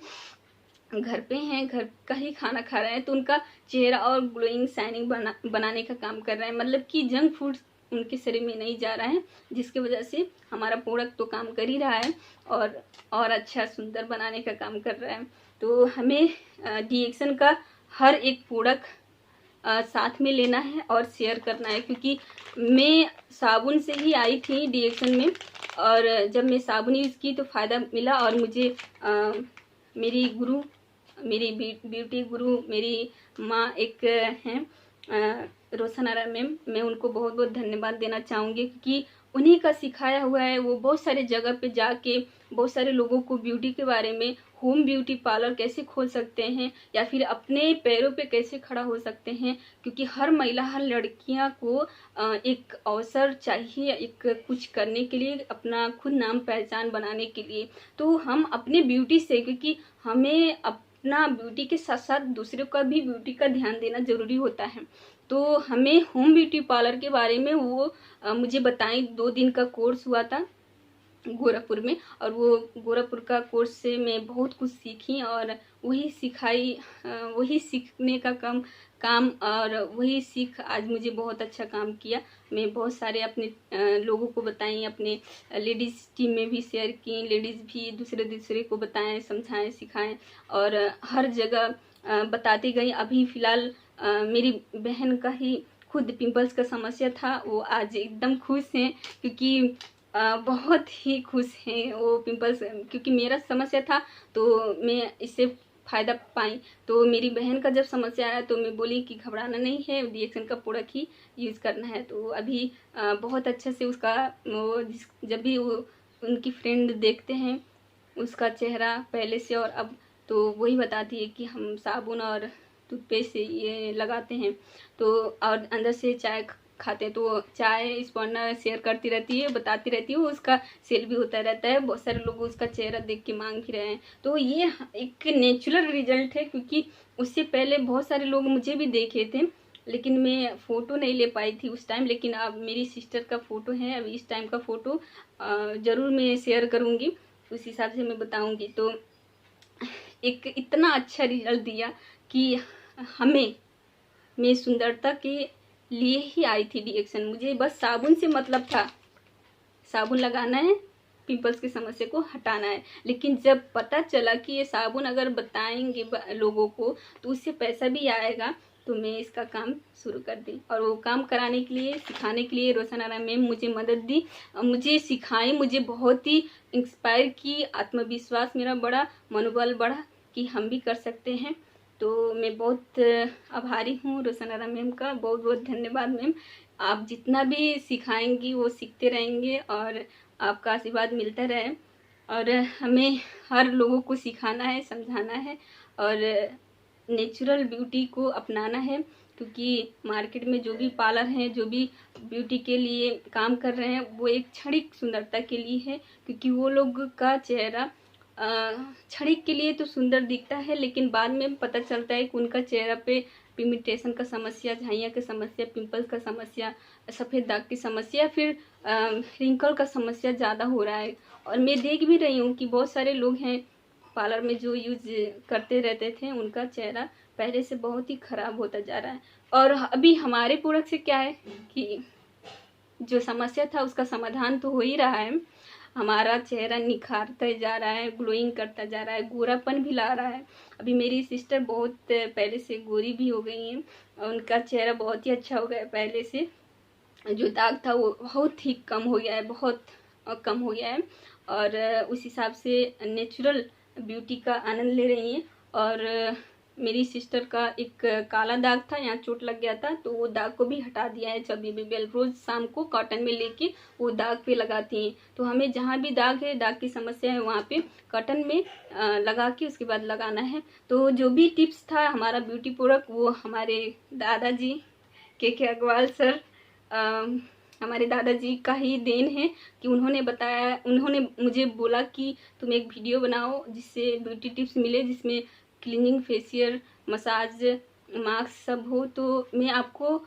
घर पे हैं, घर का ही खाना खा रहे हैं, तो उनका चेहरा और ग्लोइंग शाइनिंग बनाने का काम कर रहा है। मतलब कि जंक फूड उनके शरीर में नहीं जा रहा है, जिसकी वजह से हमारा प्रोडक्ट तो काम कर ही रहा है और अच्छा सुंदर बनाने का काम कर रहा है। तो हमें डीएक्सन का हर एक प्रोडक्ट साथ में लेना है और शेयर करना है, क्योंकि मैं साबुन से ही आई थी डीएक्सन में, और जब मैं साबुन यूज़ की तो फ़ायदा मिला। और मुझे मेरी गुरु, मेरी ब्यूटी गुरु, मेरी माँ एक हैं रोशन आरा मैम, मैं उनको बहुत बहुत धन्यवाद देना चाहूँगी, क्योंकि उन्हीं का सिखाया हुआ है। वो बहुत सारे जगह पे जाके बहुत सारे लोगों को ब्यूटी के बारे में, होम ब्यूटी पार्लर कैसे खोल सकते हैं या फिर अपने पैरों पे कैसे खड़ा हो सकते हैं, क्योंकि हर महिला, हर लड़कियां को एक अवसर चाहिए एक कुछ करने के लिए, अपना खुद नाम पहचान बनाने के लिए। तो हम अपने ब्यूटी से, क्योंकि हमें अपना ब्यूटी के साथ साथ दूसरों का भी ब्यूटी का ध्यान देना ज़रूरी होता है। तो हमें होम ब्यूटी पार्लर के बारे में वो मुझे बताएं। 2 दिन का कोर्स हुआ था गोरखपुर में, और वो गोरखपुर का कोर्स से मैं बहुत कुछ सीखी और वही सिखाई, वही सीखने का काम और वही सीख आज मुझे बहुत अच्छा काम किया। मैं बहुत सारे अपने लोगों को बताई, अपने लेडीज़ टीम में भी शेयर की, लेडीज़ भी दूसरे को बताएं, समझाएं, सिखाएं और हर जगह बताती गई। अभी फ़िलहाल मेरी बहन का ही खुद पिंपल्स का समस्या था, वो आज एकदम खुश हैं, क्योंकि बहुत ही खुश हैं वो पिंपल्स, क्योंकि मेरा समस्या था तो मैं इससे फ़ायदा पाई। तो मेरी बहन का जब समस्या आया तो मैं बोली कि घबराना नहीं है, डीएक्सन का प्रोडक्ट ही यूज़ करना है। तो अभी बहुत अच्छे से उसका वो जब भी वो उनकी फ्रेंड देखते हैं उसका चेहरा पहले से और अब, तो वही बताती है कि हम साबुन और टूथपेस्ट से ये लगाते हैं तो, और अंदर से चाय खाते हैं तो चाय स्पॉन्ना शेयर करती रहती है, बताती रहती है, वो उसका सेल भी होता रहता है। बहुत सारे लोग उसका चेहरा देख के मांग भी रहे हैं। तो ये एक नेचुरल रिजल्ट है, क्योंकि उससे पहले बहुत सारे लोग मुझे भी देखे थे, लेकिन मैं फ़ोटो नहीं ले पाई थी उस टाइम। लेकिन अब मेरी सिस्टर का फ़ोटो है, अब इस टाइम का फ़ोटो ज़रूर मैं शेयर करूँगी, उस हिसाब से मैं बताऊँगी। तो एक इतना अच्छा रिजल्ट दिया कि हमें, मैं सुंदरता के लिए ही आई थी डीएक्सन। मुझे बस साबुन से मतलब था, साबुन लगाना है, पिंपल्स की समस्या को हटाना है। लेकिन जब पता चला कि ये साबुन अगर बताएंगे लोगों को तो उससे पैसा भी आएगा, तो मैं इसका काम शुरू कर दी। और वो काम कराने के लिए, सिखाने के लिए रोशन आरा मैम मुझे मदद दी, मुझे सिखाई, मुझे बहुत ही इंस्पायर की, आत्मविश्वास मेरा बढ़ा, मनोबल बढ़ा कि हम भी कर सकते हैं। तो मैं बहुत आभारी हूँ रोशन आरा मैम का, बहुत बहुत धन्यवाद मैम। आप जितना भी सिखाएंगी वो सीखते रहेंगे और आपका आशीर्वाद मिलता रहे। और हमें हर लोगों को सिखाना है, समझाना है और नेचुरल ब्यूटी को अपनाना है, क्योंकि मार्केट में जो भी पार्लर हैं, जो भी ब्यूटी के लिए काम कर रहे हैं, वो एक क्षणिक सुंदरता के लिए है। क्योंकि वो लोग का चेहरा क्षणिक के लिए तो सुंदर दिखता है, लेकिन बाद में पता चलता है कि उनका चेहरा पे पिगमेंटेशन का समस्या, झाइयाँ की समस्या, पिंपल्स का समस्या, सफ़ेद दाग की समस्या, फिर रिंकल का समस्या ज़्यादा हो रहा है। और मैं देख भी रही हूँ कि बहुत सारे लोग हैं पार्लर में जो यूज करते रहते थे, उनका चेहरा पहले से बहुत ही ख़राब होता जा रहा है। और अभी हमारे प्रोडक्ट से क्या है कि जो समस्या था उसका समाधान तो हो ही रहा है, हमारा चेहरा निखारता जा रहा है, ग्लोइंग करता जा रहा है, गोरापन भी ला रहा है। अभी मेरी सिस्टर बहुत पहले से गोरी भी हो गई हैं, उनका चेहरा बहुत ही अच्छा हो गया है। पहले से जो दाग था वो बहुत ही कम हो गया है, बहुत कम हो गया है, और उस हिसाब से नेचुरल ब्यूटी का आनंद ले रही हैं। और मेरी सिस्टर का एक काला दाग था, यहाँ चोट लग गया था, तो वो दाग को भी हटा दिया है। जब भी बेल रोज़ शाम को कॉटन में लेके वो दाग पे लगाती हैं। तो हमें जहाँ भी दाग है, दाग की समस्या है, वहाँ पे कॉटन में लगा के उसके बाद लगाना है। तो जो भी टिप्स था हमारा ब्यूटी प्रोडक्ट, वो हमारे दादाजी के अग्रवाल सर हमारे दादाजी का ही देन है कि उन्होंने बताया, उन्होंने मुझे बोला कि तुम एक वीडियो बनाओ जिससे ब्यूटी टिप्स मिले, जिसमें क्लीनिंग, फेशियल, मसाज, मास्क सब हो। तो मैं आपको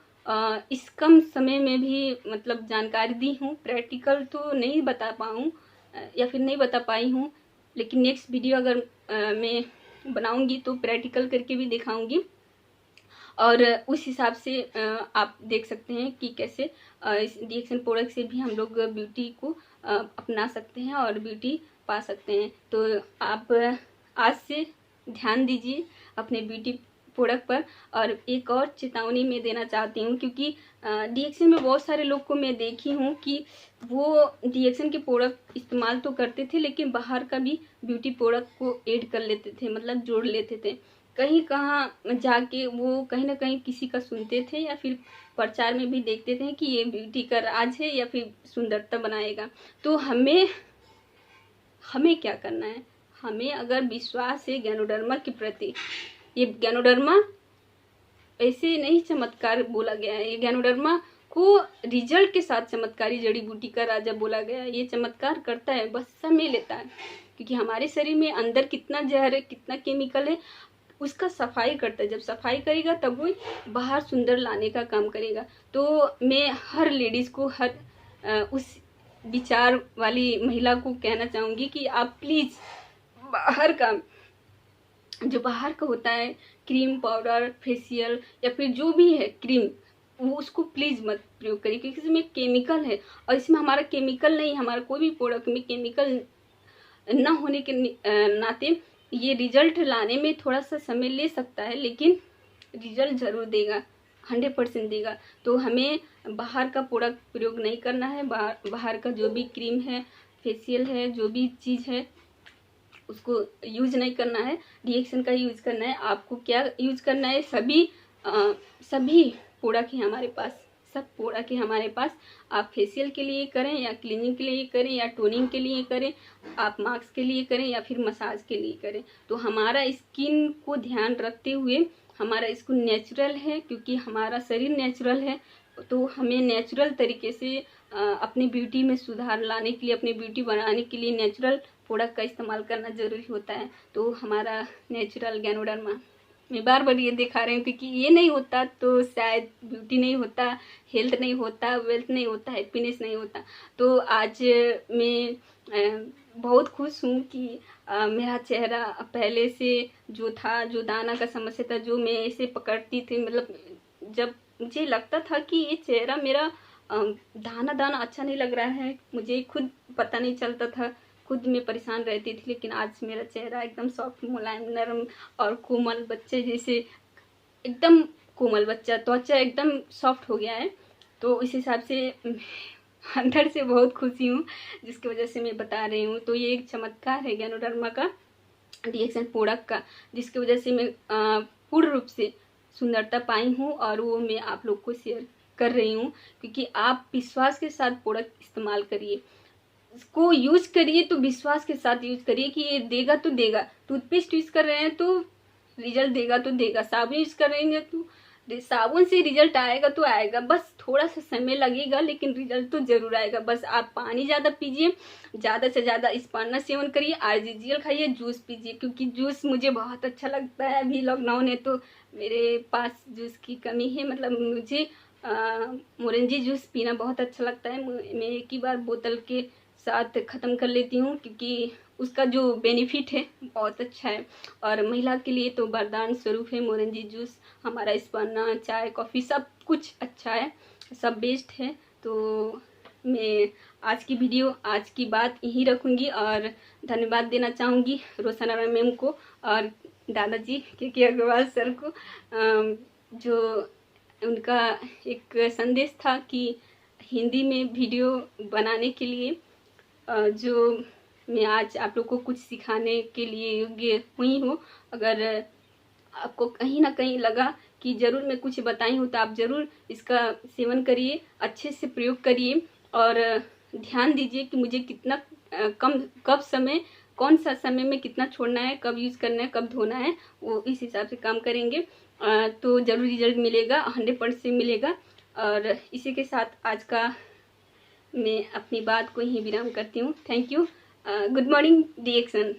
इस कम समय में भी मतलब जानकारी दी हूँ। प्रैक्टिकल तो नहीं बता पाऊँ या फिर नहीं बता पाई हूँ, लेकिन नेक्स्ट वीडियो अगर मैं बनाऊँगी तो प्रैक्टिकल करके भी दिखाऊँगी, और उस हिसाब से आप देख सकते हैं कि कैसे इस डीएक्सन प्रोडक्ट से भी हम लोग ब्यूटी को अपना सकते हैं और ब्यूटी पा सकते हैं। तो आप आज से ध्यान दीजिए अपने ब्यूटी प्रोडक्ट पर। और एक और चेतावनी मैं देना चाहती हूँ, क्योंकि डीएक्सन में बहुत सारे लोग को मैं देखी हूँ कि वो डीएक्सन के प्रोडक्ट इस्तेमाल तो करते थे, लेकिन बाहर का भी ब्यूटी प्रोडक्ट को ऐड कर लेते थे, मतलब जोड़ लेते थे। कहीं कहाँ जाके वो कहीं ना कहीं किसी का सुनते थे या फिर प्रचार में भी देखते थे कि ये ब्यूटी का राज है या फिर सुंदरता बनाएगा। तो हमें क्या करना है, हमें अगर विश्वास है गैनोडर्मा के प्रति, ये गैनोडर्मा ऐसे नहीं चमत्कार बोला गया है, ये गैनोडर्मा को रिजल्ट के साथ चमत्कारी जड़ी बूटी का राजा बोला गया है। ये चमत्कार करता है, बस समय लेता है, क्योंकि हमारे शरीर में अंदर कितना जहर है, कितना केमिकल है, उसका सफाई करता है। जब सफाई करेगा तब वो बाहर सुंदर लाने का काम करेगा। तो मैं हर लेडीज़ को, हर उस विचार वाली महिला को कहना चाहूँगी कि आप प्लीज़ बाहर का, जो बाहर का होता है क्रीम, पाउडर, फेशियल या फिर जो भी है क्रीम, वो उसको प्लीज़ मत प्रयोग करिए, क्योंकि इसमें केमिकल है। और इसमें हमारा केमिकल नहीं, हमारा कोई भी प्रोडक्ट में केमिकल ना होने के नाते ये रिजल्ट लाने में थोड़ा सा समय ले सकता है, लेकिन रिजल्ट ज़रूर देगा, 100% देगा। तो हमें बाहर का प्रोडक्ट प्रयोग नहीं करना है। बाहर का जो भी क्रीम है, फेशियल है, जो भी चीज़ है उसको यूज नहीं करना है, डीएक्सन का यूज करना है। आपको क्या यूज करना है, सभी प्रोडक्ट है हमारे पास, सब प्रोडक्ट है हमारे पास। आप फेशियल के लिए करें या क्लीनिंग के लिए करें या टोनिंग के लिए करें, आप मास्क के लिए करें या फिर मसाज के लिए करें, तो हमारा स्किन को ध्यान रखते हुए हमारा स्किन नेचुरल है, क्योंकि हमारा शरीर नेचुरल है। तो हमें नेचुरल तरीके से अपनी ब्यूटी में सुधार लाने के लिए, अपनी ब्यूटी बनाने के लिए नेचुरल प्रोडक्ट का इस्तेमाल करना ज़रूरी होता है। तो हमारा नेचुरल गैनोडर्मा, मैं बार बार ये दिखा रही हूँ, क्योंकि ये नहीं होता तो शायद ब्यूटी नहीं होता, हेल्थ नहीं होता, वेल्थ नहीं होता, हैप्पीनेस नहीं होता। तो आज मैं बहुत खुश हूँ कि मेरा चेहरा पहले से जो था, जो दाना का समस्या था, जो मैं ऐसे पकड़ती थी, मतलब जब मुझे लगता था कि ये चेहरा मेरा दाना दाना अच्छा नहीं लग रहा है, मुझे खुद पता नहीं चलता था, खुद में परेशान रहती थी। लेकिन आज मेरा चेहरा एकदम सॉफ्ट, मुलायम, नरम और कोमल बच्चे जैसे, एकदम कोमल बच्चा, त्वचा एकदम सॉफ्ट हो गया है। तो इस हिसाब से अंदर से बहुत खुशी हूँ, जिसकी वजह से मैं बता रही हूँ। तो ये एक चमत्कार है गैनोडर्मा का, डीएक्सन प्रोडक्ट का, जिसकी वजह से मैं पूर्ण रूप से सुंदरता पाई हूँ, और वो मैं आप लोग को शेयर कर रही हूँ। क्योंकि आप विश्वास के साथ प्रोडक्ट इस्तेमाल करिए, इसको यूज करिए, तो विश्वास के साथ यूज करिए कि ये देगा तो देगा। टूथपेस्ट यूज कर रहे हैं तो रिजल्ट देगा तो देगा, साबुन यूज करेंगे तो साबुन से रिजल्ट आएगा तो आएगा, बस थोड़ा सा समय लगेगा, लेकिन रिजल्ट तो जरूर आएगा। बस आप पानी ज़्यादा पीजिए, ज़्यादा से ज़्यादा स्पाना सेवन करिए, आरजीजीएल खाइए, जूस पीजिए, क्योंकि जूस मुझे बहुत अच्छा लगता है। अभी लॉकडाउन है तो मेरे पास जूस की कमी है, मतलब मुझे मोरंजी जूस पीना बहुत अच्छा लगता है। मैं एक ही बार बोतल के साथ ख़त्म कर लेती हूँ, क्योंकि उसका जो बेनिफिट है बहुत अच्छा है, और महिला के लिए तो वरदान स्वरूप है मोरंजी जूस। हमारा स्पन्ना, चाय, कॉफ़ी सब कुछ अच्छा है, सब बेस्ट है। तो मैं आज की वीडियो, आज की बात यहीं रखूँगी, और धन्यवाद देना चाहूँगी रोशना मैम को और दादाजी के अग्रवाल सर को, जो उनका एक संदेश था कि हिंदी में वीडियो बनाने के लिए, जो मैं आज आप लोग को कुछ सिखाने के लिए योग्य हुई हूँ। अगर आपको कहीं ना कहीं लगा कि ज़रूर मैं कुछ बताई हूँ, तो आप ज़रूर इसका सेवन करिए, अच्छे से प्रयोग करिए, और ध्यान दीजिए कि मुझे कितना कब समय, कौन सा समय में कितना छोड़ना है, कब यूज़ करना है, कब धोना है, वो इस हिसाब से काम करेंगे तो ज़रूर रिजल्ट मिलेगा, 100% मिलेगा। और इसी के साथ आज का मैं अपनी बात को यहीं विराम करती हूँ। Thank you. Good morning डिएक्शन।